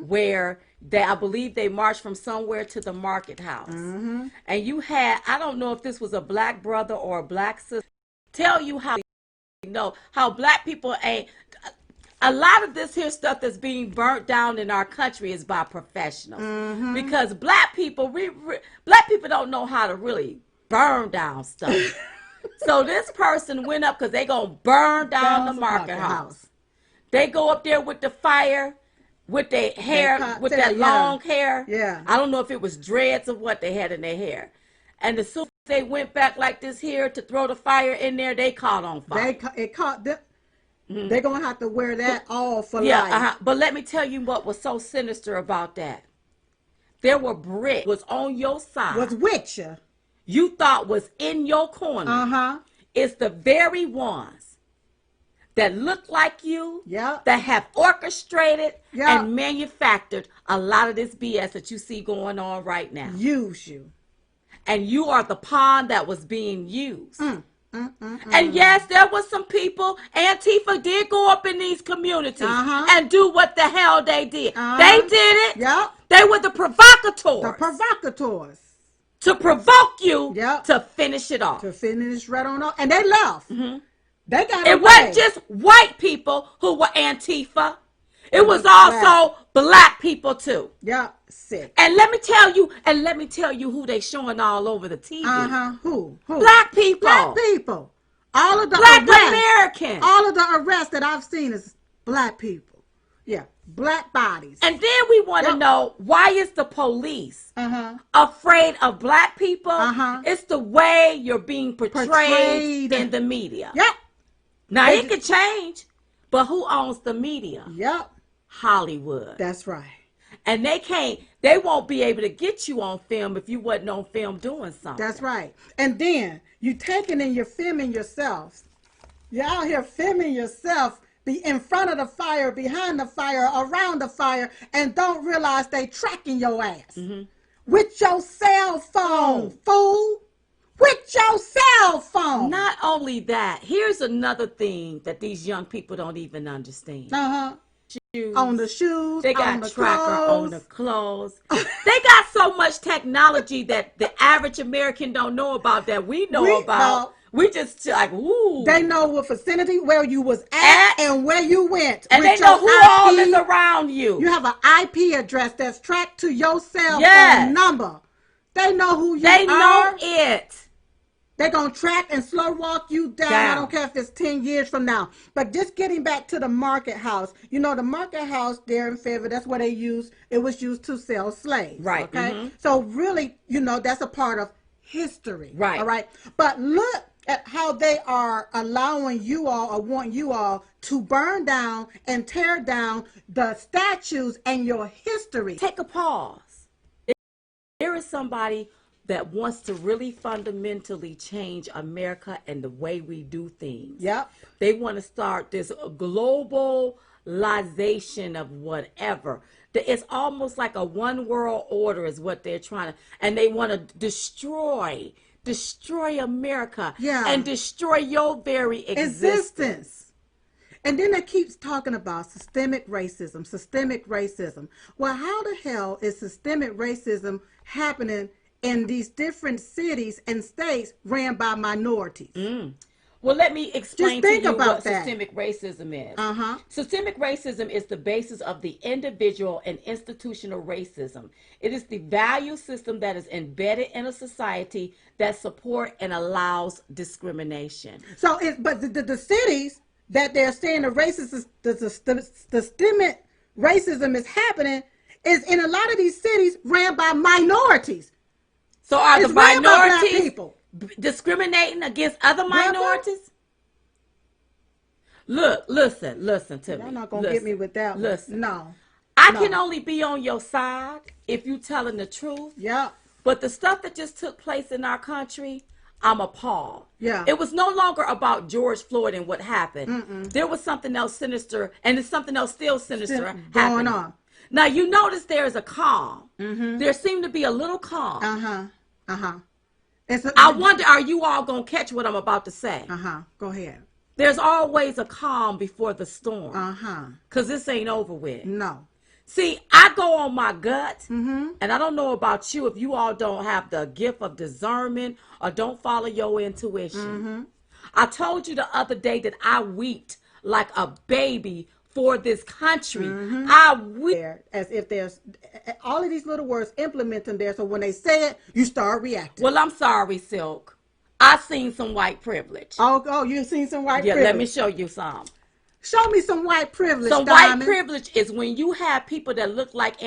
where I believe they marched from somewhere to the market house. And you had, I don't know if this was a black brother or a black sister, tell you how black people ain't. A lot of this here stuff that's being burnt down in our country is by professionals, because black people don't know how to really burn down stuff. So this person went up because they gonna burn down the market house. They go up there with the fire, with their hair, with that long hair. I don't know if it was dreads or what they had in their hair. And as soon as they went back like this here to throw the fire in there, they caught on fire. It caught them. They're gonna have to wear that all for life. But let me tell you what was so sinister about that. There were bricks was on your side. Was with you. You thought was in your corner. It's the very ones that look like you, that have orchestrated and manufactured a lot of this BS that you see going on right now. Use you. And you are the pawn that was being used. And yes, there was some people, Antifa did go up in these communities and do what the hell they did. They did it. They were the provocateurs. To provoke you to finish it off. To finish right on off. And they left. They got It wasn't just white people who were Antifa. It was also black people too. Sick. And let me tell you who they showing all over the TV. Who? Black people. Black people. All of the black arrests, Americans. All of the arrests that I've seen is black people. Black bodies. And then we want to know, why is the police afraid of black people? It's the way you're being portrayed in the media. Now it could change, but who owns the media? Hollywood. That's right. And they won't be able to get you on film if you wasn't on film doing something. That's right. And then you taking and you're filming yourself. You're out here filming yourself, be in front of the fire, behind the fire, around the fire, and don't realize they tracking your ass. With your cell phone, fool. With your cell phone. Not only that, here's another thing that these young people don't even understand. Shoes. On the shoes, they got on the tracker clothes. on the clothes. They got so much technology that the average American don't know about that we know about. We just like, ooh. They know what vicinity, where you was at and where you went. And they know who all is around you. You have an IP address that's tracked to your cell phone number. They know who you are. They know it. They're going to track and slow walk you down. I don't care if it's 10 years from now. But just getting back to the market house. You know, the market house there in Fayetteville, that's where it was used to sell slaves. Right. Okay. So really, that's a part of history. Right. All right. But look at how they are allowing you all, or want you all, to burn down and tear down the statues and your history. Take a pause. There is somebody that wants to really fundamentally change America and the way we do things. They want to start this globalization of whatever. It's almost like a one world order is what they're trying to, and they want to destroy America, and destroy your very existence. And then it keeps talking about systemic racism. Well, how the hell is systemic racism happening in these different cities and states ran by minorities? Well, let me explain to you what systemic racism is. Systemic racism is the basis of the individual and institutional racism. It is the value system that is embedded in a society that support and allows discrimination. So, but the cities that they're saying the systemic racism is happening is in a lot of these cities ran by minorities. So are the minorities discriminating against other minorities? Look, listen to me. You're not going to get me with that one. Listen. No. I can only be on your side if you telling the truth. Yeah. But the stuff that just took place in our country, I'm appalled. Yeah. It was no longer about George Floyd and what happened. There was something else sinister, and it's something else still sinister going on. Now, you notice there is a calm. There seemed to be a little calm. I wonder, are you all going to catch what I'm about to say? Go ahead. There's always a calm before the storm. Because this ain't over with. No. See, I go on my gut, and I don't know about you if you all don't have the gift of discernment or don't follow your intuition. I told you the other day that I wept like a baby for this country. I weep. As if there's all of these little words implementing there, so when they say it, you start reacting. Well, I'm sorry, Silk. I seen some white privilege. Oh, you seen some white privilege? Yeah, let me show you some. Show me some white privilege. Some Diamond. white privilege is when you have people that look like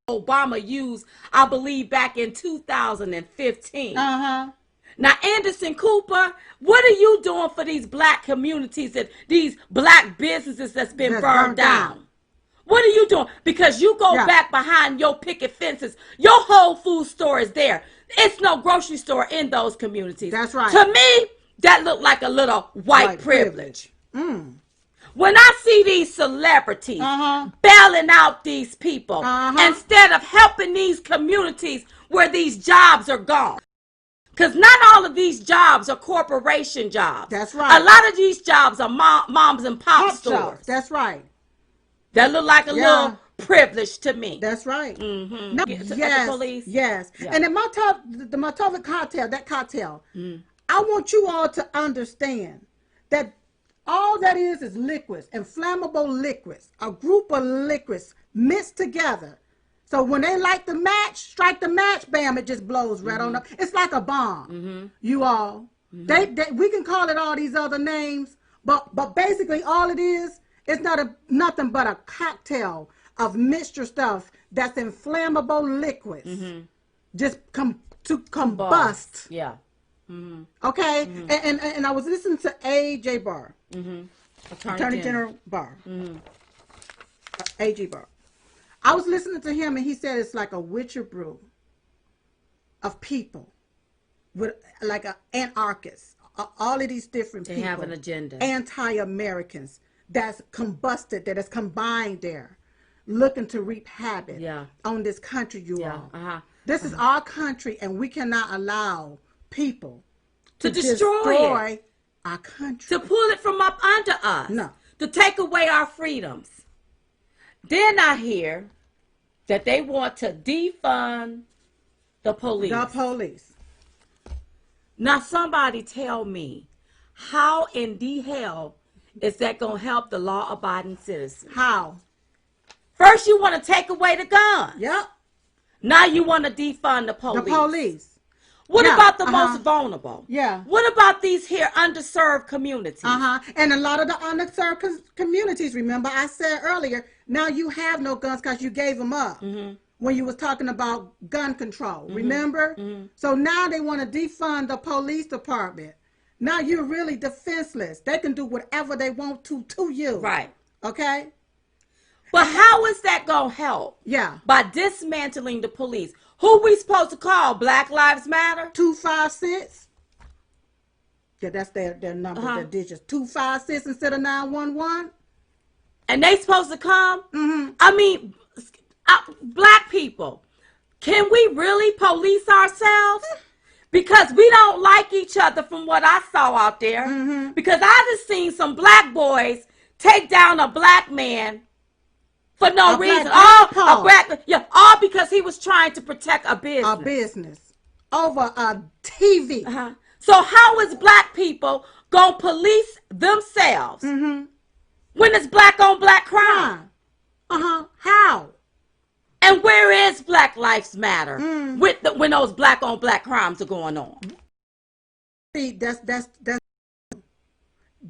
Obama used, I believe, back in 2015. Now, Anderson Cooper, what are you doing for these black communities and these black businesses that's been burned down? What are you doing? Because you go back behind your picket fences. Your Whole Food store is there. It's no grocery store in those communities. That's right. To me, that looked like a little white privilege. When I see these celebrities bailing out these people instead of helping these communities where these jobs are gone. Because not all of these jobs are corporation jobs. That's right. A lot of these jobs are moms and pop stores. Shops. That's right. That look like a little privilege to me. That's right. No, the police. Yes. And the Matova cartel, I want you all to understand that all that is liquids, inflammable liquids, a group of liquids mixed together. So when they light the match, strike the match, bam, it just blows right on up. It's like a bomb. You all, we can call it all these other names, but basically all it is, it's nothing but a cocktail of mixture stuff that's inflammable liquids, just to combust. Yeah. Okay, and I was listening to A.J. Barr, Attorney General Barr, A.G. Barr. I was listening to him, and he said it's like a witcher brew of people, with like an anarchist, all of these different people. They have an agenda. Anti-Americans that's combusted, that is combined there, looking to reap havoc on this country, you all. This is our country, and we cannot allow people to destroy our country. To pull it from up under us. No. To take away our freedoms. Then I hear that they want to defund the police. The police. Now somebody tell me, how in the hell is that going to help the law-abiding citizens? How? First you want to take away the guns. Yep. Now you want to defund the police. The police. What about the most vulnerable? Yeah. What about these here underserved communities? And a lot of the underserved communities, remember I said earlier, now you have no guns because you gave them up when you was talking about gun control, remember? So now they want to defund the police department. Now you're really defenseless. They can do whatever they want to you. Right. Okay? But how is that going to help? Yeah. By dismantling the police. Who we supposed to call? Black Lives Matter? 256. Yeah, that's their number, their digits. 256 instead of 911. And they supposed to come? I mean, Black people, can we really police ourselves? Because we don't like each other from what I saw out there. Mm-hmm. Because I just seen some black boys take down a black man for no reason. All because he was trying to protect a business. A business. Over a TV. Uh-huh. So how is black people going to police themselves when it's black on black crime? How? And where is Black Lives Matter when those black on black crimes are going on? See, that's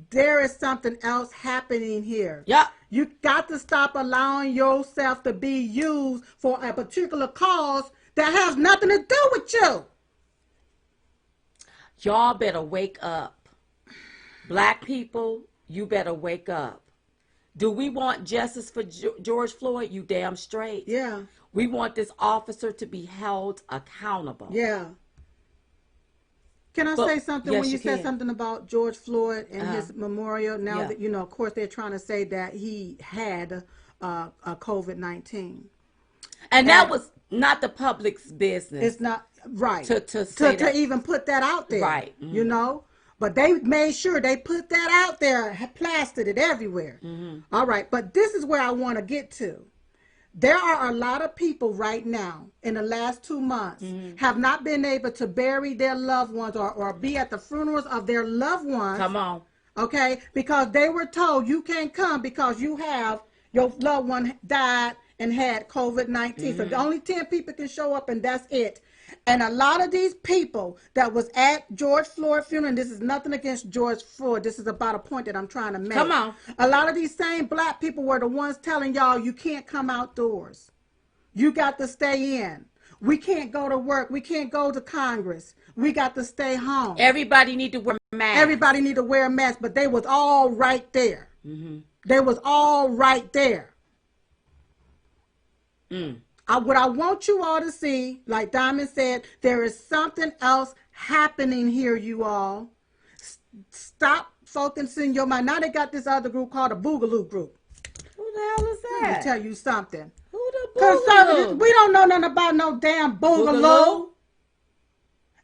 there is something else happening here. Yeah. You got to stop allowing yourself to be used for a particular cause that has nothing to do with you. Y'all better wake up. Black people, you better wake up. Do we want justice for George Floyd? You damn straight. Yeah. We want this officer to be held accountable. Yeah. Can I say something when you said something about George Floyd and his memorial? Now that, of course, they're trying to say that he had a COVID-19. And that was not the public's business. It's not, right. To even put that out there. Right. Mm-hmm. But they made sure they put that out there, plastered it everywhere. Mm-hmm. All right. But this is where I want to get to. There are a lot of people right now in the last 2 months have not been able to bury their loved ones or be at the funerals of their loved ones. Come on. Okay? Because they were told you can't come because your loved one died and had COVID-19. So only 10 people can show up and that's it. And a lot of these people that was at George Floyd funeral, and this is nothing against George Floyd, this is about a point that I'm trying to make. Come on. A lot of these same black people were the ones telling y'all you can't come outdoors. You got to stay in. We can't go to work. We can't go to Congress. We got to stay home. Everybody need to wear a mask. Everybody need to wear a mask, but they was all right there. Mm-hmm. They was all right there. What I want you all to see, like Diamond said, there is something else happening here, you all. Stop focusing your mind. Now they got this other group called a Boogaloo group. Who the hell is that? Let me tell you something. Who the Boogaloo? We don't know nothing about no damn Boogaloo.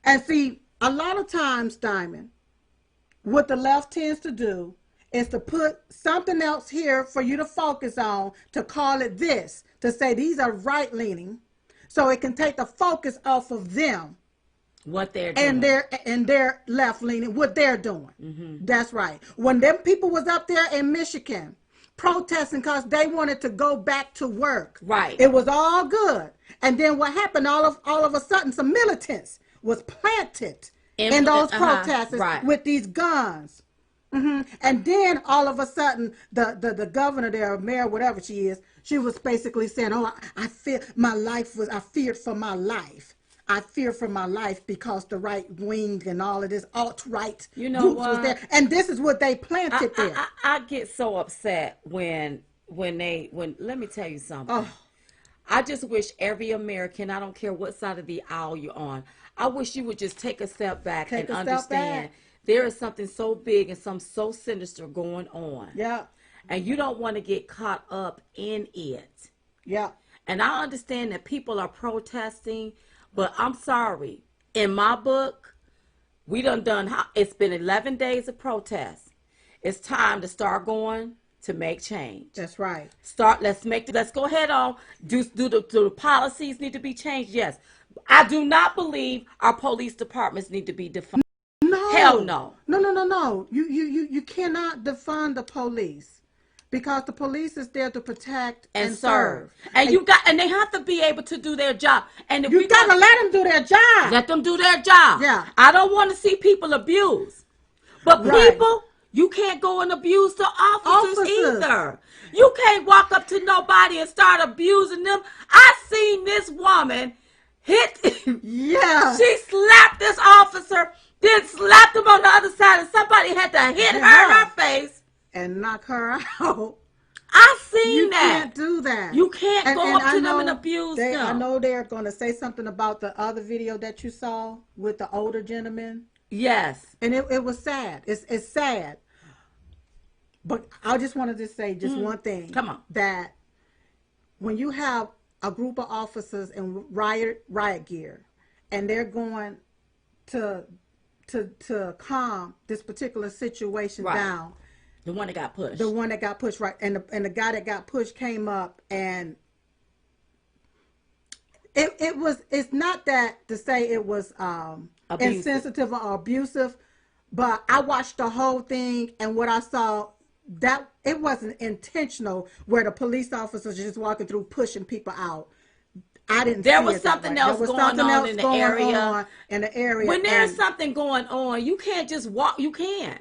And see, a lot of times, Diamond, what the left tends to do is to put something else here for you to focus on, to call it this, to say these are right-leaning, so it can take the focus off of them. What they're doing. And they're left-leaning, what they're doing. Mm-hmm. That's right. When them people was up there in Michigan protesting because they wanted to go back to work. Right. It was all good. And then what happened, all of a sudden, some militants was planted in those protests with these guns. Mm-hmm. And then all of a sudden, the governor there, or mayor, whatever she is, she was basically saying, "Oh, I feared for my life. I fear for my life because the right wing and all of this alt-right groups was there." And this is what they planted there. I get so upset when let me tell you something. Oh. I just wish every American, I don't care what side of the aisle you're on, I wish you would just take a step back and understand. There is something so big and something so sinister going on. Yeah. And you don't want to get caught up in it. Yeah. And I understand that people are protesting, but I'm sorry. In my book, we it's been 11 days of protest. It's time to start going to make change. That's right. Let's go ahead on. Do the policies need to be changed? Yes. I do not believe our police departments need to be defunded. No. Hell no. No. You cannot defund the police because the police is there to protect and serve. And they have to be able to do their job. And if you gotta let them do their job. Let them do their job. Yeah. I don't want to see people abused. But people, you can't go and abuse the officers either. You can't walk up to nobody and start abusing them. I seen this woman she slapped this officer, then slapped him on the other side, and somebody had to hit her in her face and knock her out. I seen that. You can't do that. You can't go up to them and abuse them. I know they're going to say something about the other video that you saw with the older gentleman. Yes. And it was sad. It's sad. But I just wanted to say just one thing. Come on. That when you have a group of officers in riot gear, and they're going to calm this particular situation down. The one that got pushed. The one that got pushed, right. And the guy that got pushed came up, and it's not that to say it was insensitive or abusive, but I watched the whole thing, and what I saw, that it wasn't intentional where the police officers just walking through pushing people out. I didn't. There was something else going on in the area. When there's something going on, you can't just walk. You can't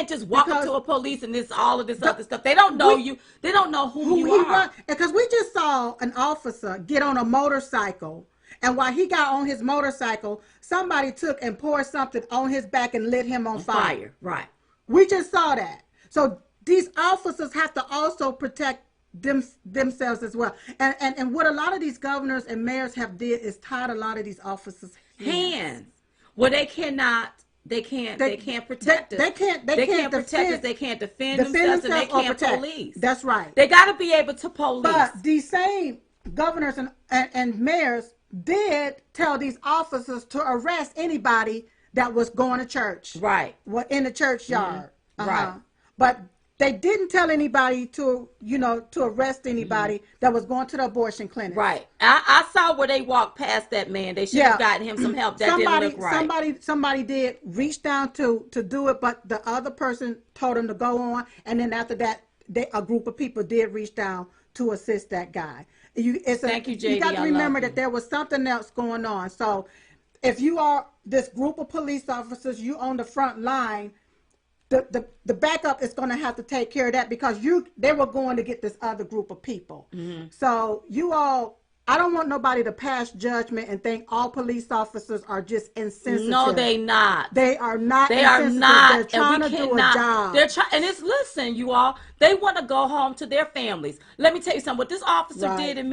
just walk up to a police and all of this other stuff. They don't know you. They don't know who you are. Because we just saw an officer get on a motorcycle, and while he got on his motorcycle, somebody took and poured something on his back and lit him on fire. Right. We just saw that. So these officers have to also protect themselves as well, and what a lot of these governors and mayors have did is tied a lot of these officers' hands. Well, they can't protect us. They can't protect us. They can't defend themselves, and they can't police. That's right. They got to be able to police. But these same governors and mayors did tell these officers to arrest anybody that was going to church. Right. In the churchyard. Right. But they didn't tell anybody to arrest anybody that was going to the abortion clinic. Right. I saw where they walked past that man. They should have gotten him some help. That didn't look right. Somebody did reach down to do it, but the other person told him to go on. And then after that, a group of people did reach down to assist that guy. Thank you, JD. You got to remember that there was something else going on. So if you are this group of police officers, you on the front line, the backup is going to have to take care of that, because they were going to get this other group of people. So I don't want nobody to pass judgment and think all police officers are just insensitive. No, they not. They are not. They are not. They're trying to do a job. They're trying, and listen, you all. They want to go home to their families. Let me tell you something. What this officer did in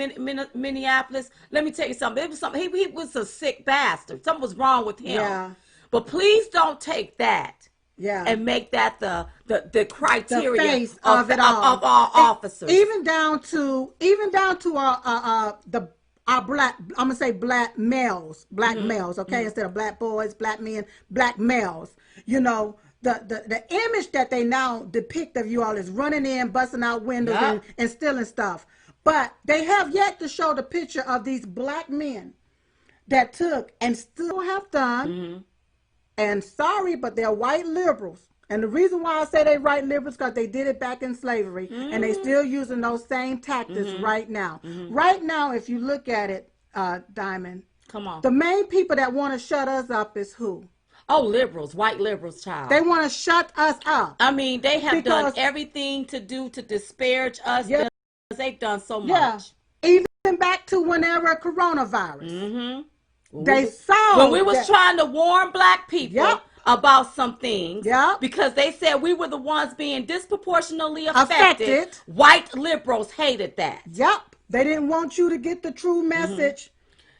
Minneapolis. Let me tell you something. It was something. He was a sick bastard. Something was wrong with him. Yeah. But please don't take that. Yeah. And make that the criteria the face of all officers. Even down to our black, I'm gonna say black males, males, okay, instead of black boys, black men, black males. You know, the image that they now depict of you all is running in, busting out windows and stealing stuff. But they have yet to show the picture of these black men that took and still have done. And sorry, but they're white liberals. And the reason why I say they white liberals, because they did it back in slavery. And they still using those same tactics right now. Right now, if you look at it, Diamond. Come on. The main people that want to shut us up is who? Oh, liberals, white liberals, child. They want to shut us up. I mean, they have done everything to disparage us. Because they've done so much. Even back to whenever coronavirus. They saw when we was trying to warn black people about some things because they said we were the ones being disproportionately affected. White liberals hated that. They didn't want you to get the true message.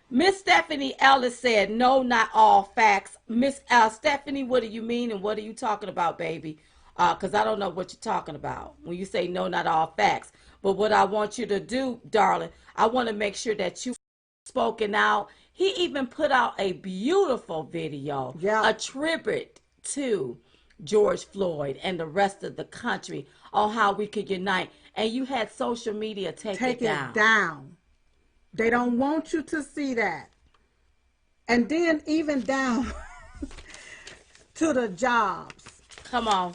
Miss Stephanie Ellis said, no, not all facts. Miss Stephanie, what do you mean and what are you talking about, baby? Because I don't know what you're talking about when you say no, not all facts. But what I want you to do, darling, I want to make sure that you spoken out. He even put out a beautiful video, a tribute to George Floyd and the rest of the country on how we could unite. And you had social media take it down. They don't want you to see that. And then even down to the jobs. Come on.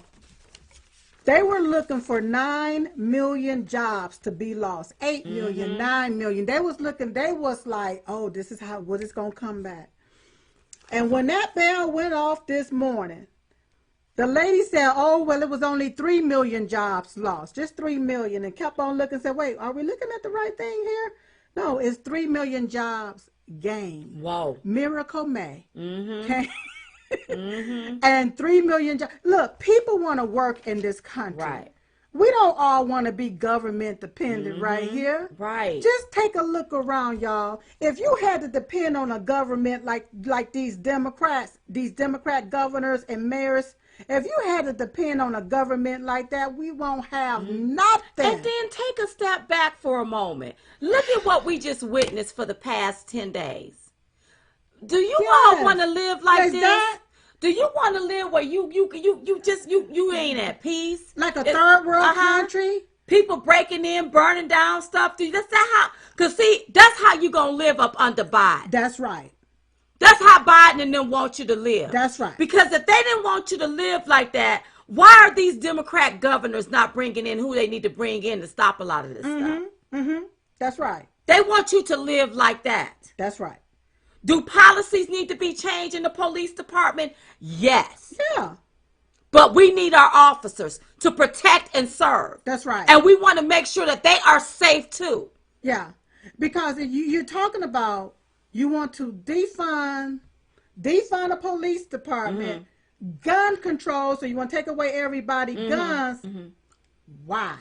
They were looking for 9 million jobs to be lost. 8 million, 9 million. They was like, oh, this is what it's going to come back. And when that bell went off this morning, the lady said, oh, well, it was only 3 million jobs lost. Just 3 million. And kept on looking and said, wait, are we looking at the right thing here? No, it's 3 million jobs gained. Whoa. Miracle May. Okay. And 3 million jobs. Look, people want to work in this country. Right. We don't all want to be government dependent right here. Right. Just take a look around, y'all. If you had to depend on a government like these Democrat governors and mayors If you had to depend on a government like that, we won't have nothing. And then take a step back for a moment. Look at what we just witnessed for the past 10 days. Do you all want to live like this? Do you want to live where you ain't at peace? Like a third world country? People breaking in, burning down stuff. That's how, because see, that's how you going to live up under Biden. That's right. That's how Biden and them want you to live. That's right. Because if they didn't want you to live like that, why are these Democrat governors not bringing in who they need to bring in to stop a lot of this stuff? That's right. They want you to live like that. That's right. Do policies need to be changed in the police department? Yes. Yeah. But we need our officers to protect and serve. That's right. And we want to make sure that they are safe too. Yeah. Because you're talking about you want to defund the police department, gun control, so you want to take away everybody's guns. Why?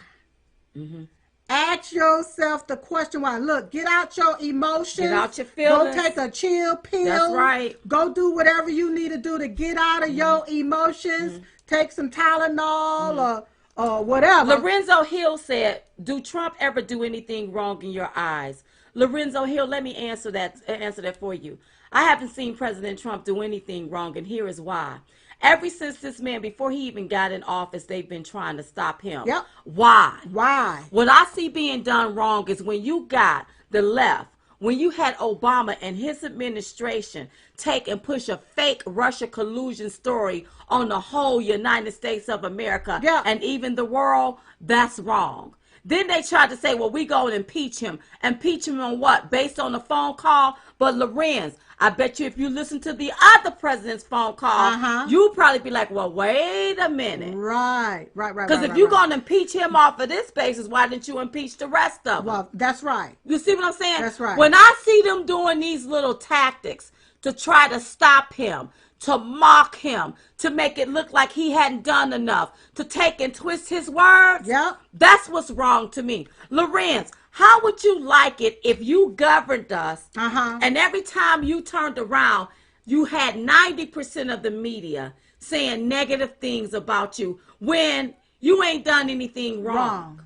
Ask yourself the question why. Look, get out your emotions. Get out your feelings. Go take a chill pill. That's right. Go do whatever you need to do to get out of your emotions. Take some Tylenol or whatever. Lorenzo Hill said, do Trump ever do anything wrong in your eyes? Lorenzo Hill, let me answer that for you. I haven't seen President Trump do anything wrong, and here is why. Ever since this man, before he even got in office, they've been trying to stop him. Yep. Why? Why? What I see being done wrong is when you got the left, when you had Obama and his administration take and push a fake Russia collusion story on the whole United States of America and even the world, that's wrong. Then they tried to say, well, we go and impeach him. Impeach him on what? Based on a phone call? But Lorenz, I bet you if you listen to the other president's phone call, you'll probably be like, well, wait a minute. Right. Because if you're going to impeach him off of this basis, why didn't you impeach the rest of them? Well, that's right. You see what I'm saying? That's right. When I see them doing these little tactics to try to stop him, to mock him, to make it look like he hadn't done enough, to take and twist his words, that's what's wrong to me. Lorenz, how would you like it if you governed us and every time you turned around, you had 90% of the media saying negative things about you when you ain't done anything wrong.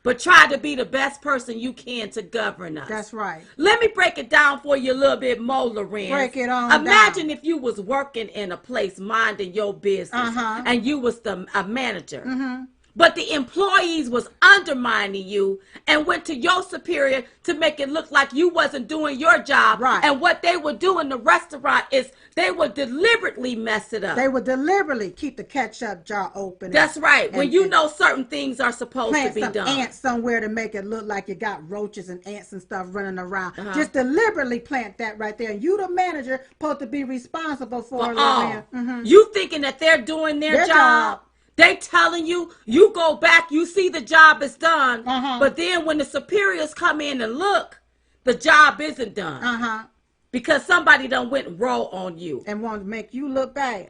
But try to be the best person you can to govern us. That's right. Let me break it down for you a little bit more, Lorenz. Break it on Imagine down. if you was working in a place minding your business and you was a manager. But the employees was undermining you and went to your superior to make it look like you wasn't doing your job. Right. And what they would do in the restaurant is they would deliberately mess it up. They would deliberately keep the ketchup jar open. That's right. When you know certain things are supposed to be done. Plant some ants somewhere to make it look like you got roaches and ants and stuff running around. Just deliberately plant that right there. And you, the manager, supposed to be responsible for it. You thinking that they're doing their job. They telling you, you go back, you see the job is done. But then when the superiors come in and look, the job isn't done. Because somebody done went and roll on you. And want to make you look bad.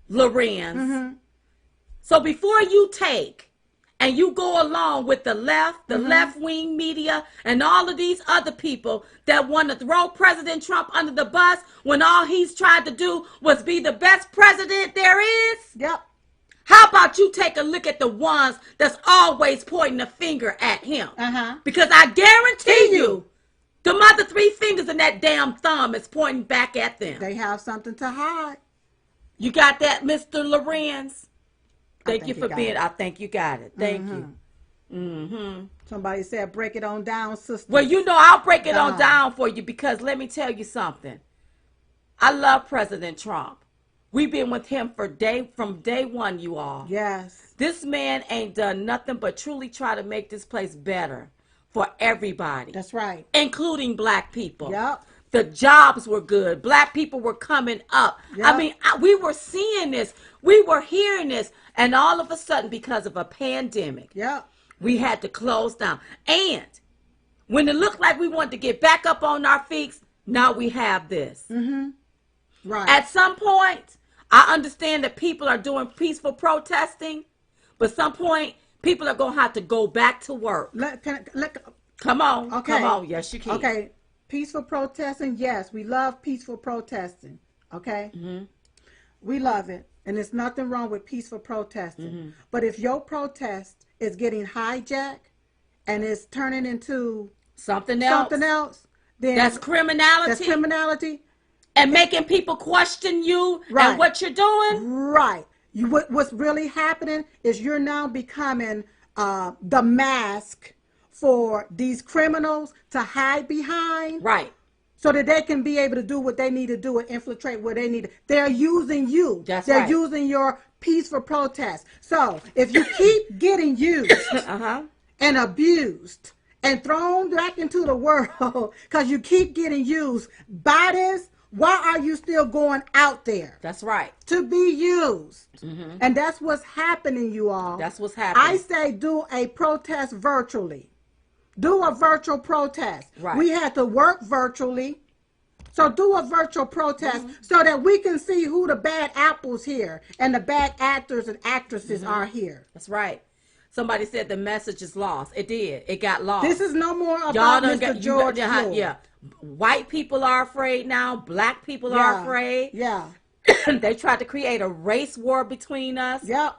Lorenz. So before you take and you go along with the left-wing media and all of these other people that want to throw President Trump under the bus when all he's tried to do was be the best president there is. Yep. How about you take a look at the ones that's always pointing a finger at him? Because I guarantee you, the other three fingers and that damn thumb is pointing back at them. They have something to hide. You got that, Mr. Lorenz? Thank you for being. I think you got it. Thank you. Somebody said, break it on down, sister. Well, you know, I'll break it on down for you because let me tell you something. I love President Trump. We've been with him from day one, you all. Yes. This man ain't done nothing but truly try to make this place better for everybody. That's right. Including black people. Yep. The jobs were good. Black people were coming up. Yep. I mean, we were seeing this. We were hearing this. And all of a sudden, because of a pandemic, we had to close down. And when it looked like we wanted to get back up on our feet, now we have this. Right. At some point, I understand that people are doing peaceful protesting, but some point, people are going to have to go back to work. Come on. Okay. Come on. Yes, you can. Okay. Peaceful protesting. Yes, we love peaceful protesting. Okay. we love it. And there's nothing wrong with peaceful protesting. But if your protest is getting hijacked and it's turning into something else, then that's criminality. That's criminality. And making people question you and what you're doing. Right. What's really happening is you're now becoming the mask for these criminals to hide behind. Right. So that they can be able to do what they need to do and infiltrate where they need to. They're using you. They're using your peaceful protest. So if you keep getting used and abused and thrown back into the world because you keep getting used by this, why are you still going out there? That's right. To be used. And that's what's happening, you all. That's what's happening. I say do a protest virtually. Do a virtual protest. Right. We had to work virtually. So do a virtual protest so that we can see who the bad apples here and the bad actors and actresses are here. That's right. Somebody said the message is lost. It did. It got lost. This is no more about Mr. George Floyd. Yeah. White people are afraid now. Black people are afraid. Yeah. They tried to create a race war between us. Yep.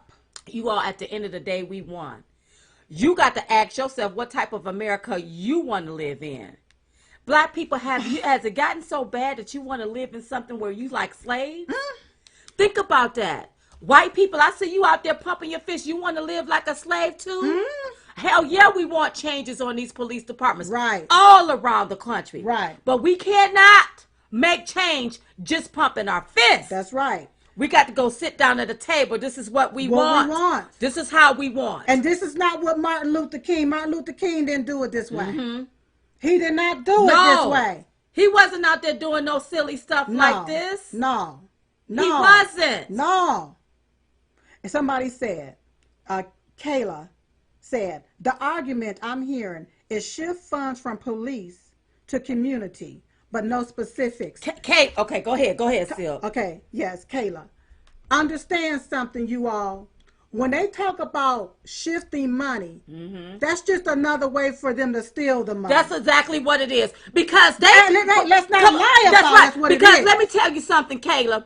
You all, at the end of the day, we won. You got to ask yourself what type of America you want to live in. Black people, has it gotten so bad that you want to live in something where you like slaves? Think about that. White people, I see you out there pumping your fist. You want to live like a slave too? Hell yeah, we want changes on these police departments. Right. All around the country. Right. But we cannot make change just pumping our fists. That's right. We got to go sit down at a table. This is what we want. This is how we want. And this is not what Martin Luther King didn't do it this way. He did not do it this way. He wasn't out there doing no silly stuff like this. No. He wasn't. No. And somebody said, Kayla said, the argument I'm hearing is shift funds from police to community, but no specifics. Kate, okay, go ahead, Silk. Okay, yes, Kayla. Understand something, you all. When they talk about shifting money, that's just another way for them to steal the money. That's exactly what it is. Because let's not lie about what it is. Because let me tell you something, Kayla.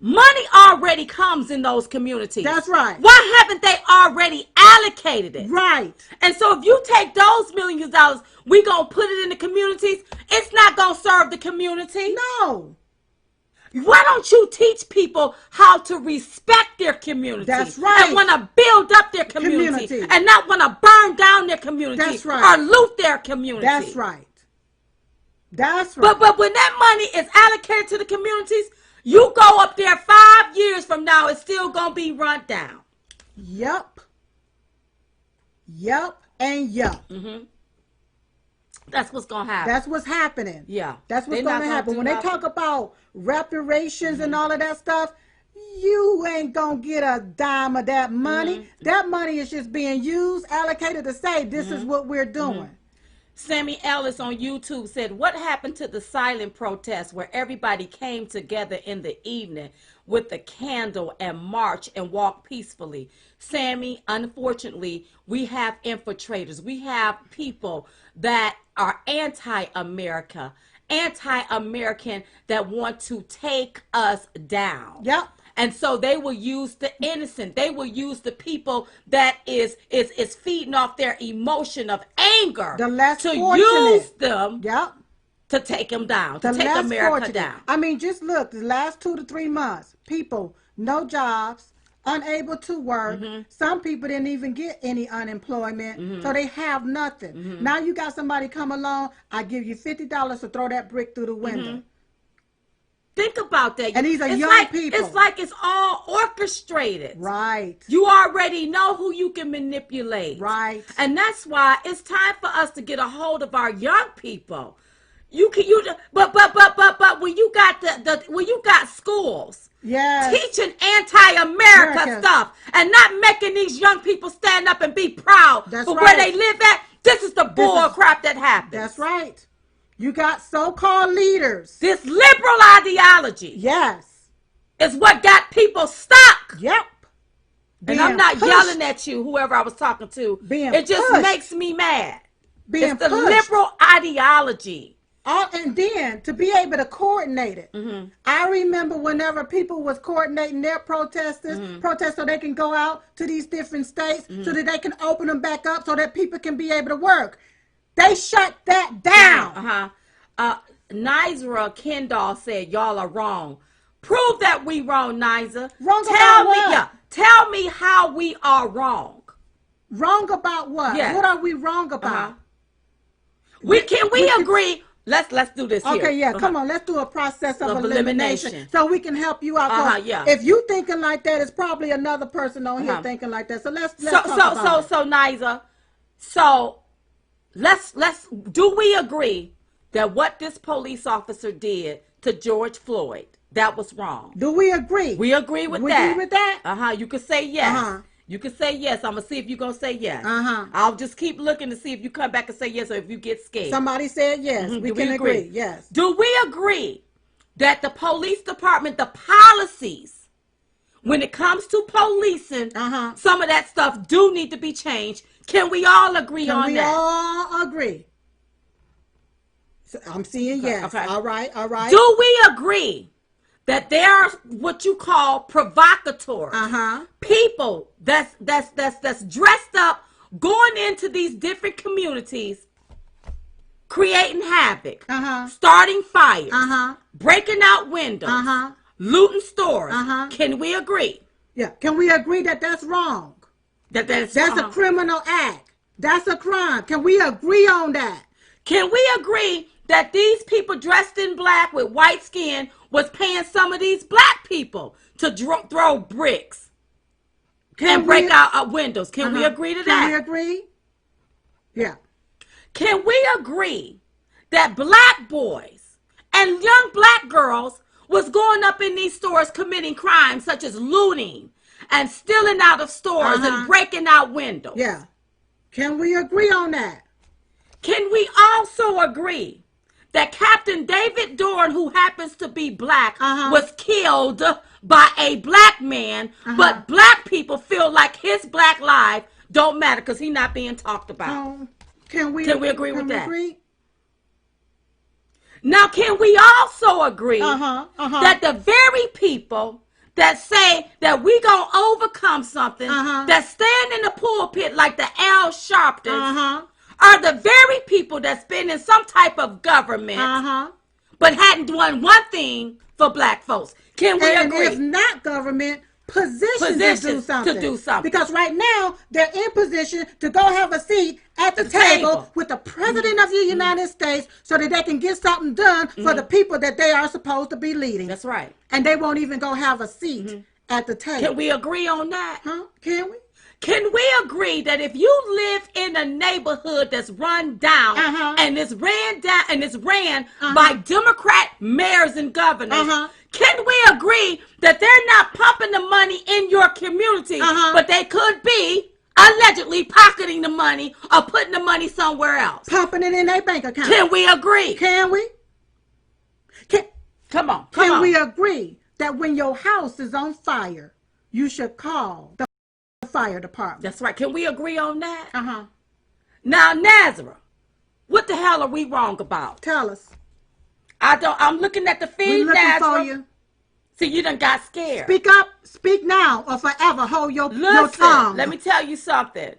Money already comes in those communities. That's right. Why haven't they already allocated it? Right. And so if you take those millions of dollars, we going to put it in the communities, it's not going to serve the community. No. Why don't you teach people how to respect their community? That's right. And want to build up their community. And not want to burn down their community. That's right. Or loot their community. That's right. That's right. But when that money is allocated to the communities, you go up there 5 years from now, it's still going to be run down. Yup. Yup and yup. That's what's going to happen. That's what's happening. Yeah. That's what's going to happen. When they talk about reparations and all of that stuff, you ain't going to get a dime of that money. That money is just being used, allocated to say, this is what we're doing. Sammy Ellis on YouTube said, what happened to the silent protest where everybody came together in the evening with a candle and march and walk peacefully? Sammy, unfortunately, we have infiltrators. We have people that are anti-American that want to take us down. Yep. And so they will use the innocent. They will use the people that is feeding off their emotion of anger to use them yep. to take them down, to take America down. I mean, just look, the last 2 to 3 months, people, no jobs, unable to work. Some people didn't even get any unemployment, so they have nothing. Now you got somebody come along, I give you $50 to throw that brick through the window. Think about that. And these are young people. It's like it's all orchestrated. Right. You already know who you can manipulate. Right. And that's why it's time for us to get a hold of our young people. But when you got when you got schools teaching anti-America stuff and not making these young people stand up and be proud for where they live at, this is the bull crap that happens. That's right. You got so-called leaders. This liberal ideology. Yes. Is what got people stuck. Yep. And I'm not yelling at you, whoever I was talking to. It just makes me mad. It's the liberal ideology And then to be able to coordinate it. Mm-hmm. I remember whenever people was coordinating their protests so they can go out to these different states so that they can open them back up so that people can be able to work. They shut that down. Nizra Kendall said y'all are wrong. Prove that we wrong, Nizra. Wrong about what? Yeah, tell me how we are wrong. Wrong about what? Yeah. What are we wrong about? We agree. Let's do this here. Okay, yeah, come on. Let's do a process of elimination so we can help you out. Yeah. If you thinking like that, it's probably another person on here thinking like that. So let's talk about it. So Nizra, let's do we agree that what this police officer did to George Floyd, that was wrong? Do we agree? We agree with that. We agree with that? You can say yes. You can say yes. I'm going to see if you're going to say yes. I'll just keep looking to see if you come back and say yes or if you get scared. Somebody said yes. We can agree. Yes. Do we agree that the police department, the policies, when it comes to policing, some of that stuff do need to be changed? Can we all agree on that? Can we all agree? So I'm seeing yes. Okay. All right. Do we agree that there are what you call provocateurs, people that's dressed up, going into these different communities, creating havoc, starting fires, breaking out windows, looting stores? Can we agree? Yeah. Can we agree that that's wrong? That's a criminal act. That's a crime. Can we agree on that? Can we agree that these people dressed in black with white skin was paying some of these black people to throw bricks and break out windows? Can we agree to that? Can we agree? Yeah. Can we agree that black boys and young black girls was going up in these stores committing crimes such as looting and stealing out of stores and breaking out windows? Yeah. Can we agree on that? Can we also agree that Captain David Dorn, who happens to be black, was killed by a black man, but black people feel like his black life don't matter because he's not being talked about? Can we agree with that? Now, can we also agree that the very people that say that we gonna overcome something, that stand in the pulpit like the Al Sharptons, are the very people that's been in some type of government, but hadn't done one thing for black folks? Can we agree? And if not government, positions to do something. Because right now, they're in position to go have a seat at the table with the President of the United States so that they can get something done for the people that they are supposed to be leading. That's right. And they won't even go have a seat at the table. Can we agree on that? Can we? Can we agree that if you live in a neighborhood that's run down and it's ran by Democrat mayors and governors, can we agree that they're not pumping the money in your community, but they could be allegedly pocketing the money or putting the money somewhere else? Pumping it in their bank account. Can we agree? Can we? Come on. Can we agree that when your house is on fire, you should call the fire department? That's right. Can we agree on that? Now, Nazareth, what the hell are we wrong about? Tell us. I'm looking at the feed, Nazareth. For you. See, you done got scared. Speak up, speak now, or forever hold your tongue. Let me tell you something.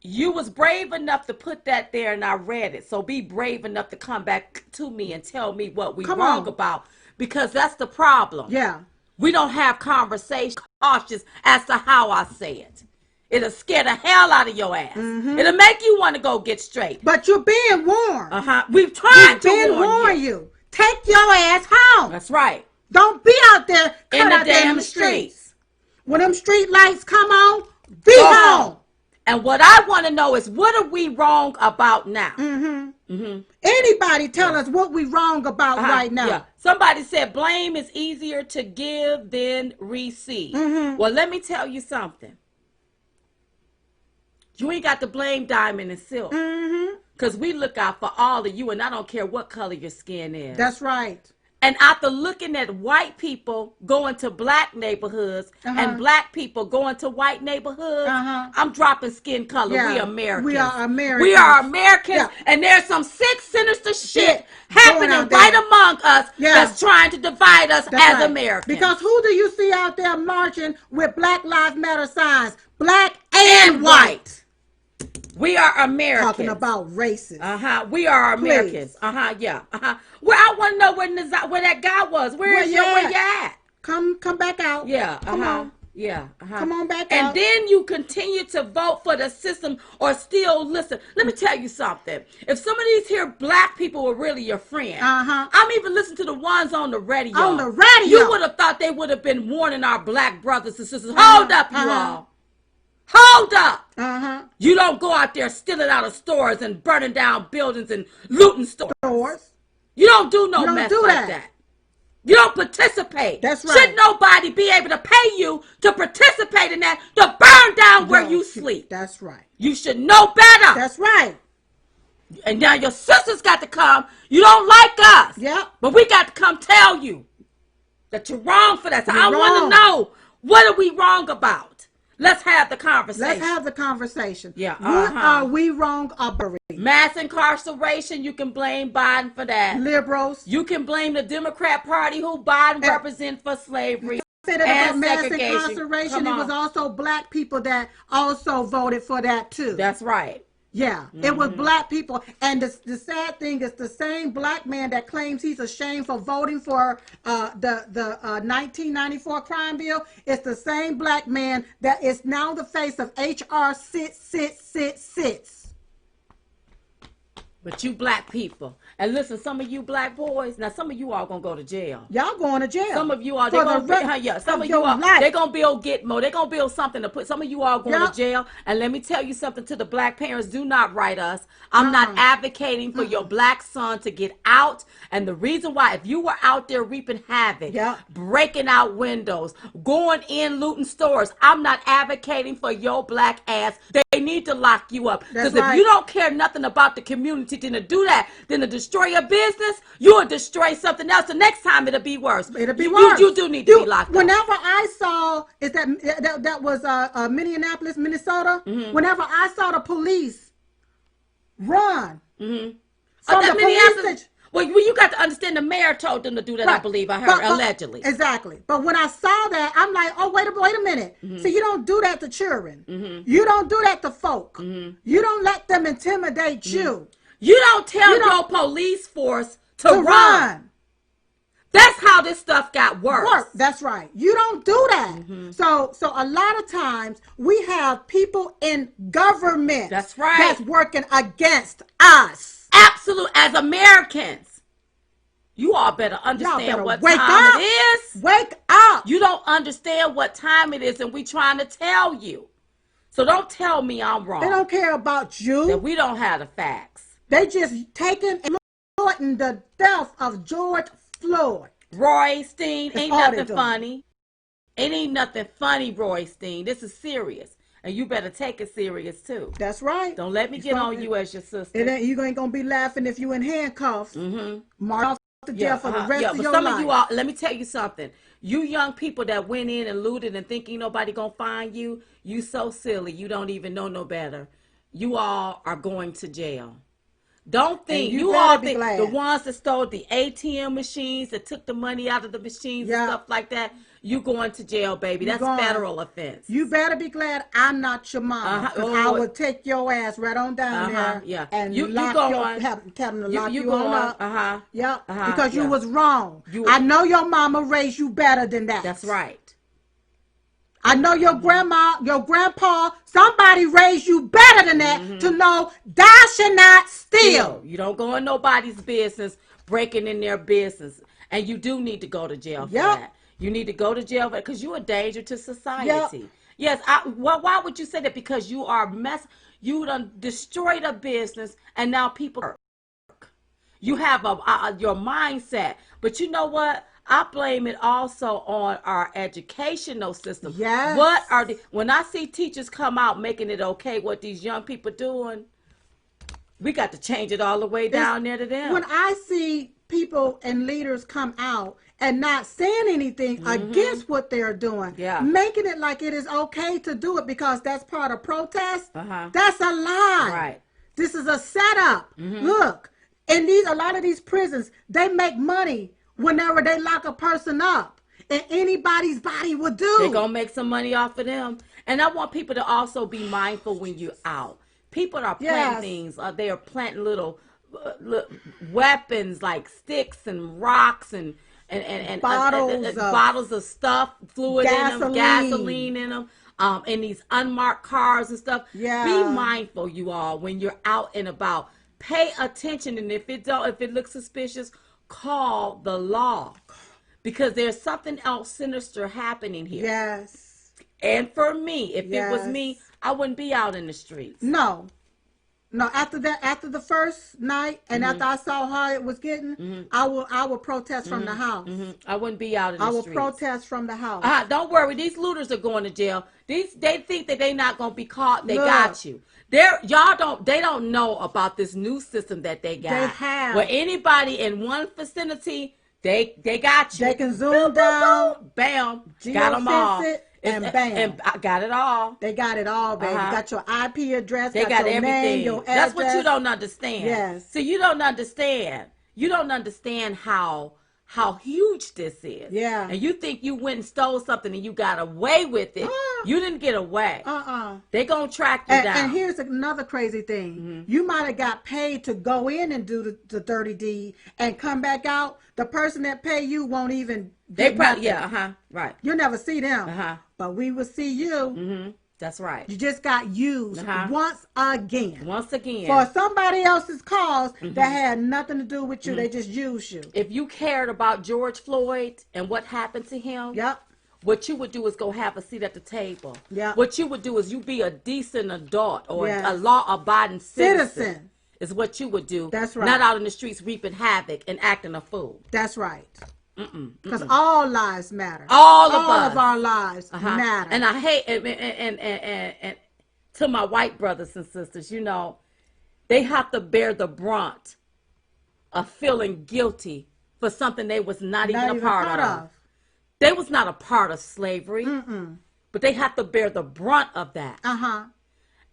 You was brave enough to put that there, and I read it. So be brave enough to come back to me and tell me what we wrong about, because that's the problem. Yeah. We don't have conversation cautious as to how I say it. It'll scare the hell out of your ass. It'll make you want to go get straight. But you're being warned. We've tried to warn you. Take your ass home. That's right. Don't be out there in the damn streets. When them street lights come on, be home. And what I want to know is, what are we wrong about now? Anybody tell us what we wrong about right now? Yeah. Somebody said blame is easier to give than receive. Well, let me tell you something. You ain't got to blame Diamond and Silk. Because we look out for all of you, and I don't care what color your skin is. That's right. And after looking at white people going to black neighborhoods and black people going to white neighborhoods, I'm dropping skin color. Yeah, We Americans. we are Americans. We are Americans. Yeah. And there's some sick, sinister shit happening right among us that's trying to divide us as Americans. Because who do you see out there marching with Black Lives Matter signs? Black and white. We are Americans. Talking about races. We are Americans. Yeah. Well, I want to know where that guy was. Where you at? Come back out. Yeah. Come on. Yeah. Come on back out. And then you continue to vote for the system or still listen. Let me tell you something. If some of these here black people were really your friend, I'm even listening to the ones on the radio. On the radio. You would have thought they would have been warning our black brothers and sisters. Hold up, you all. Hold up. You don't go out there stealing out of stores and burning down buildings and looting stores. You don't do no mess like that. You don't participate. That's right. Should nobody be able to pay you to participate in that, to burn down where you sleep? That's right. You should know better. That's right. And now your sisters got to come. You don't like us. Yep. But we got to come tell you that you're wrong for that. So I want to know, what are we wrong about? Let's have the conversation. Yeah. What are we wrong about? Mass incarceration, you can blame Biden for that. Liberals. You can blame the Democrat Party, who Biden represents, for slavery. Said about mass incarceration. It was also black people that also voted for that too. That's right. Yeah, it was black people. And the sad thing is, the same black man that claims he's ashamed for voting for the 1994 crime bill is the same black man that is now the face of HR 6666. But you black people, and listen, some of you black boys, now some of you all gonna go to jail. Y'all going to jail. Some of you all, they're gonna build Gitmo. They're gonna build something to put. Some of you all going to jail. And let me tell you something to the black parents: do not write us. I'm not advocating for your black son to get out. And the reason why, if you were out there reaping havoc, breaking out windows, going in looting stores, I'm not advocating for your black ass. They need to lock you up. Because if you don't care nothing about the community, then to do that, then to destroy your business, you will destroy something else. The next time it'll be worse. It'll be worse. You do need to be locked up. Whenever I saw, that was Minneapolis, Minnesota. Whenever I saw the police run from the police station. Well, you got to understand, the mayor told them to do that, I believe. I heard, allegedly. Exactly. But when I saw that, I'm like, oh, wait a minute. So you don't do that to children. You don't do that to folk. You don't let them intimidate you. You don't tell your police force to run. That's how this stuff got worse. That's right. You don't do that. So a lot of times we have people in government that's working against us. Absolute. As Americans, you all better understand what time it is. Wake up. You don't understand what time it is, and we trying to tell you. So don't tell me I'm wrong. They don't care about you. That we don't have the facts. They just taking and exploiting the death of George Floyd. Roy Steen, ain't nothing funny. It ain't nothing funny, Roy Steen. This is serious. And you better take it serious, too. That's right. Don't let me get on you as your sister. You ain't going to be laughing if you in handcuffs. March off to jail for the rest of your life. Some of you all, let me tell you something. You young people that went in and looted and thinking nobody going to find you, you so silly. You don't even know no better. You all are going to jail. Don't think you all think the ones that stole the ATM machines, that took the money out of the machines and stuff like that, you going to jail, baby. That's federal offense. You better be glad I'm not your mom. I will take your ass right on down there and tell them to lock you on up. Because you was wrong. I know your mama raised you better than that. That's right. I know your grandma, your grandpa, somebody raised you better than that to know thou shalt not steal. You don't go in nobody's business, breaking in their business. And you do need to go to jail for that. You need to go to jail because you're a danger to society. Yes, why would you say that? Because you are you done destroyed a business and now people work. You have your mindset. But you know what? I blame it also on our educational system. Yes. When I see teachers come out making it okay what these young people doing, we got to change it all the way down there to them. When I see people and leaders come out and not saying anything against what they're doing, making it like it is okay to do it because that's part of protest, that's a lie. Right. This is a setup. Look, in a lot of these prisons, they make money whenever they lock a person up. And anybody's body would do. They're going to make some money off of them. And I want people to also be mindful when you're out. People are planting things. They are planting little weapons like sticks and rocks and bottles of stuff, fluid in them, gasoline in them, in these unmarked cars and stuff. Yeah. Be mindful, you all, when you're out and about. Pay attention, and if it looks suspicious, call the law. Because there's something else sinister happening here. Yes. And for me, if it was me, I wouldn't be out in the streets. No, after the first night, and after I saw how it was getting, I will protest from the house. I wouldn't be out in the streets. I will protest from the house. Don't worry, these looters are going to jail. They think that they're not going to be caught. They got you. They don't know about this new system that they got. They have. Where anybody in one vicinity, they got you. They can zoom down, bam, got them all. And bam. And I got it all. They got it all, baby. Got your IP address. They got your everything. Name, your address. That's what you don't understand. Yes. So you don't understand. You don't understand how huge this is. Yeah. And you think you went and stole something and you got away with it. You didn't get away. They gonna track you down. And here's another crazy thing. You might have got paid to go in and do the dirty deed and come back out. The person that pay you won't even. They probably right. You'll never see them. But we will see you. That's right. You just got used once again. Once again. For somebody else's cause that had nothing to do with you. They just used you. If you cared about George Floyd and what happened to him, what you would do is go have a seat at the table. What you would do is you be a decent adult or a law-abiding citizen. Is what you would do. That's right. Not out in the streets reaping havoc and acting a fool. That's right. Because all lives matter. All of our lives matter. And I hate and to my white brothers and sisters, you know, they have to bear the brunt of feeling guilty for something they was not even a part of. They was not a part of slavery, but they have to bear the brunt of that.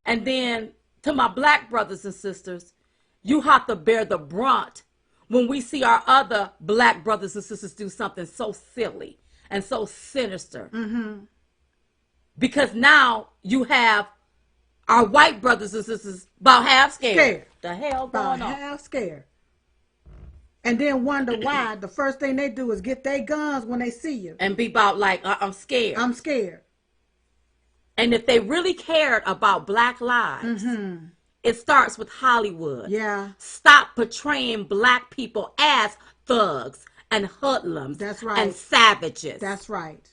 And then to my black brothers and sisters, you have to bear the brunt when we see our other black brothers and sisters do something so silly and so sinister. Because now you have our white brothers and sisters about half scared. The hell going on? About half scared. And then wonder why the first thing they do is get their guns when they see you. And be about like, I'm scared. I'm scared. And if they really cared about black lives, it starts with Hollywood. Yeah. Stop portraying black people as thugs and hoodlums. That's right. And savages. That's right.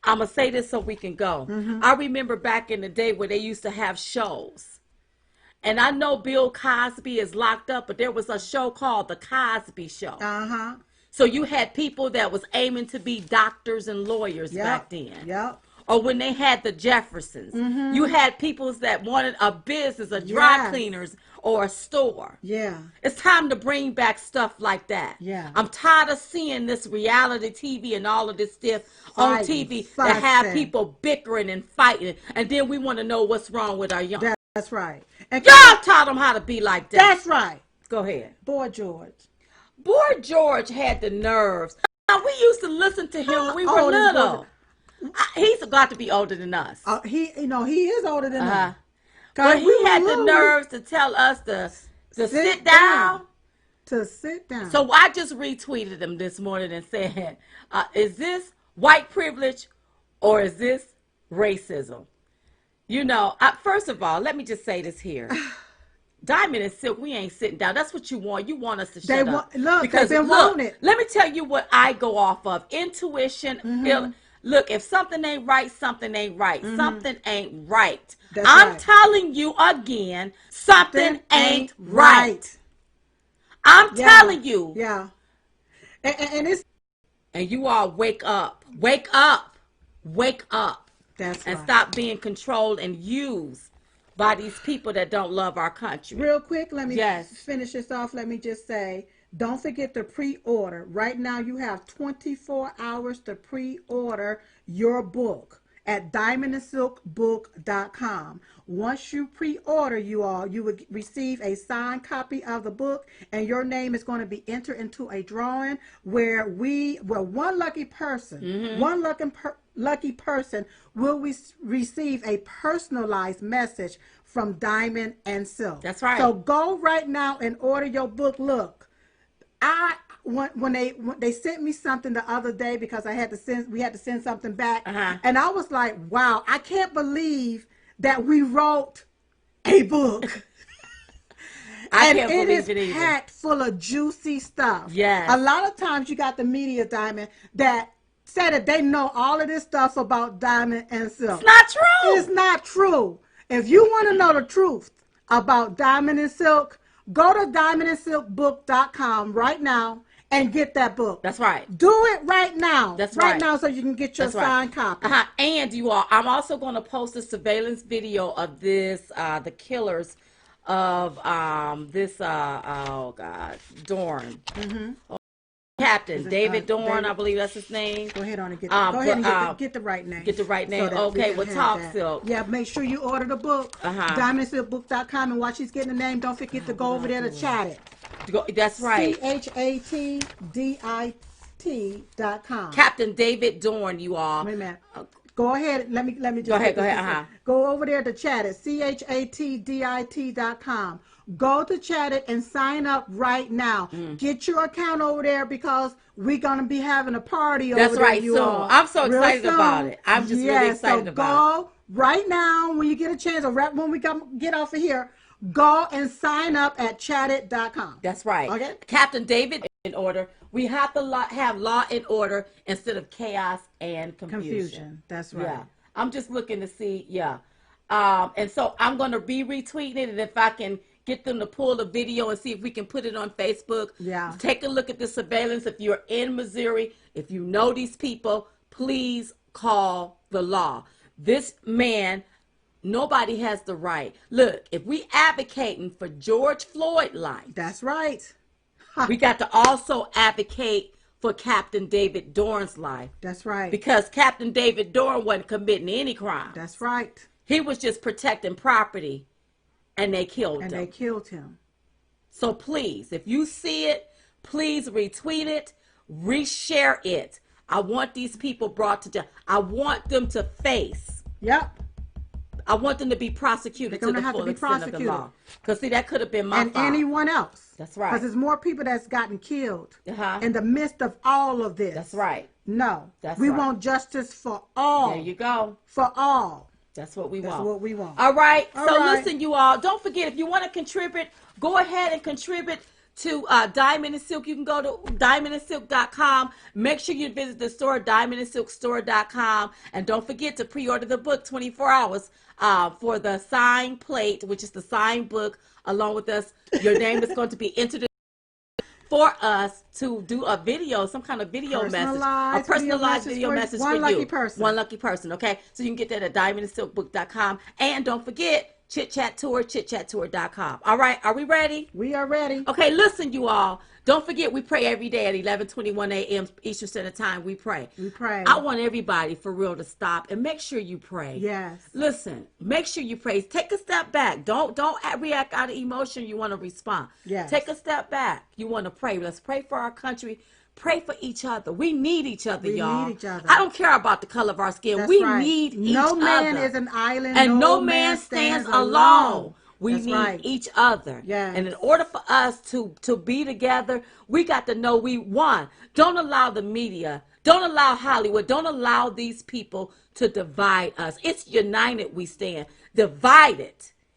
I'm going to say this so we can go. I remember back in the day where they used to have shows. And I know Bill Cosby is locked up, but there was a show called The Cosby Show. So you had people that was aiming to be doctors and lawyers back then. Or when they had the Jeffersons, you had people that wanted a business, a dry cleaners or a store. It's time to bring back stuff like that. I'm tired of seeing this reality TV and all of this stuff on TV that have people bickering and fighting, and then we want to know what's wrong with our young. That's right. And y'all taught them how to be like that. That's right. Go ahead. Boy George. Boy George had the nerves. We used to listen to him when we were little. He's got to be older than us. He is older than us. But he had the nerves to tell us to sit down. To sit down. So I just retweeted him this morning and said, is this white privilege or is this racism? You know, first of all, let me just say this here. Diamond and Silk, we ain't sitting down. That's what you want. You want us to shut up. Look, because they've been wanting it. Let me tell you what I go off of. Intuition, look, if something ain't right, something ain't right. Something ain't right. I'm telling you again, something ain't right. I'm telling you. And it's... And you all wake up. Wake up. Wake up. That's right. And stop being controlled and used by these people that don't love our country. Real quick, let me finish this off. Let me just say Don't forget to pre-order. Right now you have 24 hours to pre-order your book at diamondandsilkbook.com. Once you pre-order, you will receive a signed copy of the book, and your name is going to be entered into a drawing where one lucky person, lucky person will receive a personalized message from Diamond and Silk. That's right. So go right now and order your book. Look, when they sent me something the other day because we had to send something back, and I was like, wow, I can't believe that we wrote a book. And it is packed full of juicy stuff. Yes. A lot of times you got the media, Diamond, that say that they know all of this stuff about Diamond and Silk. It's not true. It's not true. If you want to know the truth about Diamond and Silk, go to diamondandsilkbook.com right now and get that book. That's right. Do it right now. That's right. Right now so you can get your signed copy. And you all, I'm also going to post a surveillance video of this, the killers of Dorn. Captain David Dorn, I believe that's his name. Go ahead on and get the right name. Get the right name. Okay, well, talk Silk. Yeah, make sure you order the book. DiamondandSilkBook.com, and while she's getting the name, don't forget to go over there to chat it. That's right. ChatDit.com. Captain David Dorn, you all. Wait a minute. Go ahead. Let me just go ahead. Go over there to chat it. ChatDit.com. Go to chat it and sign up right now. Get your account over there because we're gonna be having a party over there. That's right. Soon. I'm so excited about it. I'm just really excited about it. Go right now when you get a chance, or right when we get off of here. Go and sign up at chatit.com. That's right. Okay. Captain David in order. We have to have law and order instead of chaos and confusion. That's right. Yeah. I'm just looking to see. Yeah. And so I'm going to be retweeting it, and if I can get them to pull the video and see if we can put it on Facebook. Yeah. Take a look at the surveillance. If you're in Missouri, if you know these people, please call the law. This man, nobody has the right. Look, if we advocating for George Floyd life. That's right. We got to also advocate for Captain David Dorn's life. That's right. Because Captain David Dorn wasn't committing any crime. That's right. He was just protecting property, and they killed him. So please, if you see it, please retweet it, reshare it. I want these people brought to justice. I want them to face. Yep. I want them to be prosecuted to the full extent of the law. Because, see, that could have been my fault. And anyone else. That's right. Because there's more people that's gotten killed in the midst of all of this. That's right. No. We want justice for all. There you go. For all. That's what we want. That's what we want. All right. Listen, you all, don't forget, if you want to contribute, go ahead and contribute to Diamond and Silk. You can go to diamondandsilk.com. Make sure you visit the store, diamondandsilkstore.com. And don't forget to pre-order the book 24 hours for the signed plate, which is the signed book, along with us. Your name is going to be entered for us to do a video, some kind of video message, a personalized video message for you. One lucky person, okay? So you can get that at diamondandsilkbook.com. And don't forget, Chit Chat Tour, chitchattour.com. All right, are we ready? We are ready. Okay, listen, you all. Don't forget, we pray every day at 11:21 a.m. Eastern Standard Time. We pray. We pray. I want everybody for real to stop and make sure you pray. Yes. Listen, make sure you pray. Take a step back. Don't react out of emotion. You want to respond. Yes. Take a step back. You want to pray. Let's pray for our country. Pray for each other. We need each other, y'all. We need each other. I don't care about the color of our skin. That's we right. need each No other. man is an island. And no man stands alone. We That's need right. each other. Yes. And in order for us to be together, we got to know we won. Don't allow the media, don't allow Hollywood, don't allow these people to divide us. It's united we stand. Divided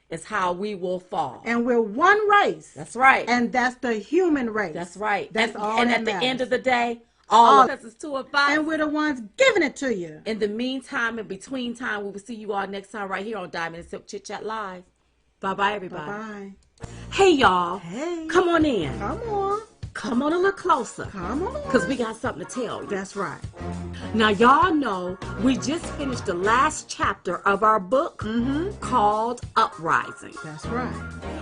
is how we will fall. And we're one race. That's right. And that's the human race. That's right. That's all and that at the matters. end of the day, all of us is to advise. And we're the ones giving it to you. In the meantime, in between time, we will see you all next time right here on Diamond and Silk Chit Chat Live. Bye-bye, everybody. Bye-bye. Hey, y'all. Hey. Come on in. Come on. Come on a little closer. Come on. Because we got something to tell you. That's right. Now, y'all know we just finished the last chapter of our book called Uprising. That's right.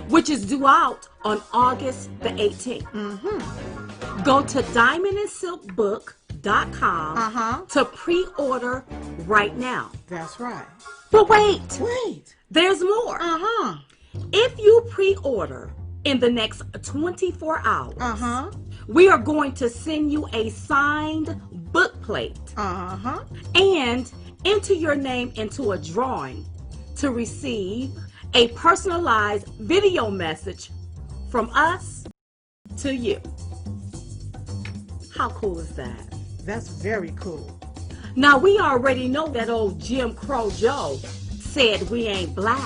Which is due out on August the 18th. Go to diamondandsilkbook.com to pre-order right now. That's right. But wait. Wait. There's more. If you pre-order in the next 24 hours, we are going to send you a signed book plate and enter your name into a drawing to receive a personalized video message from us to you. How cool is that? That's very cool. Now, we already know that old Jim Crow Joe said we ain't black.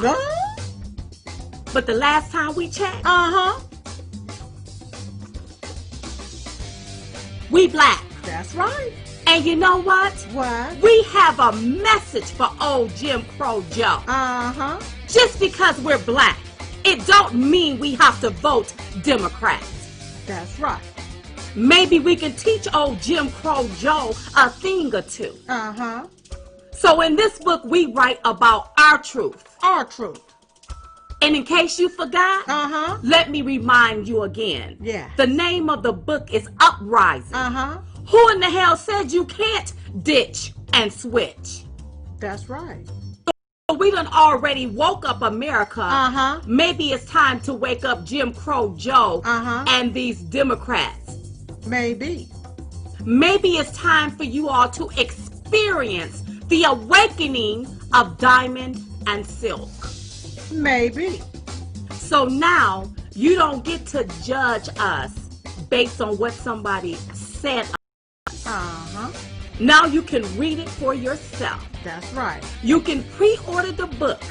But the last time we checked, we black. That's right. And you know what? What? We have a message for old Jim Crow Joe. Just because we're black, it don't mean we have to vote Democrats. That's right. Maybe we can teach old Jim Crow Joe a thing or two. So in this book, we write about our truth. Our truth. And in case you forgot, let me remind you again. Yeah. The name of the book is Uprising. Who in the hell said you can't ditch and switch? That's right. So we done already woke up America. Maybe it's time to wake up Jim Crow Joe and these Democrats. Maybe. Maybe it's time for you all to experience the awakening of Diamond and Silk. Maybe. So now you don't get to judge us based on what somebody said. Now you can read it for yourself. That's right. You can pre-order the book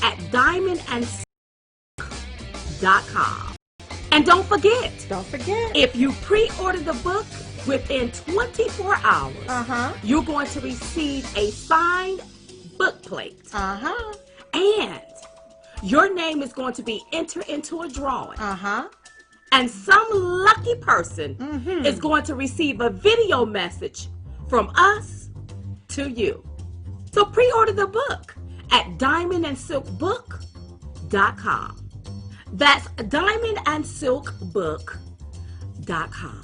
at diamondandsilk.com. And don't forget, if you pre-order the book within 24 hours, you're going to receive a signed book plate. And your name is going to be entered into a drawing. And some lucky person is going to receive a video message from us to you. So pre-order the book at diamondandsilkbook.com. That's diamondandsilkbook.com.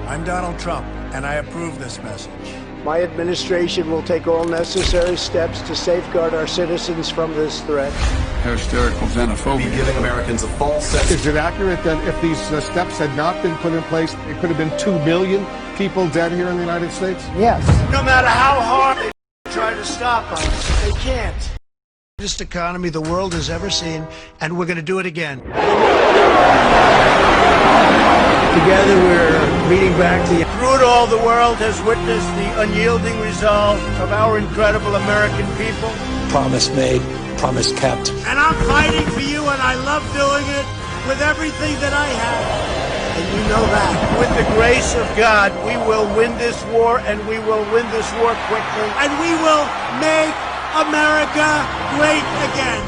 I'm Donald Trump, and I approve this message. My administration will take all necessary steps to safeguard our citizens from this threat. Hysterical xenophobia. Be giving Americans a false sense. Is it accurate that if these steps had not been put in place, it could have been 2 million people dead here in the United States? Yes. No matter how hard they try to stop us, they can't. Greatest economy the world has ever seen, and we're going to do it again. Together we're reading back the... Through it all, the world has witnessed the unyielding resolve of our incredible American people. Promise made, promise kept. And I'm fighting for you, and I love doing it with everything that I have. And you know that. With the grace of God, we will win this war, and we will win this war quickly. And we will make America great again.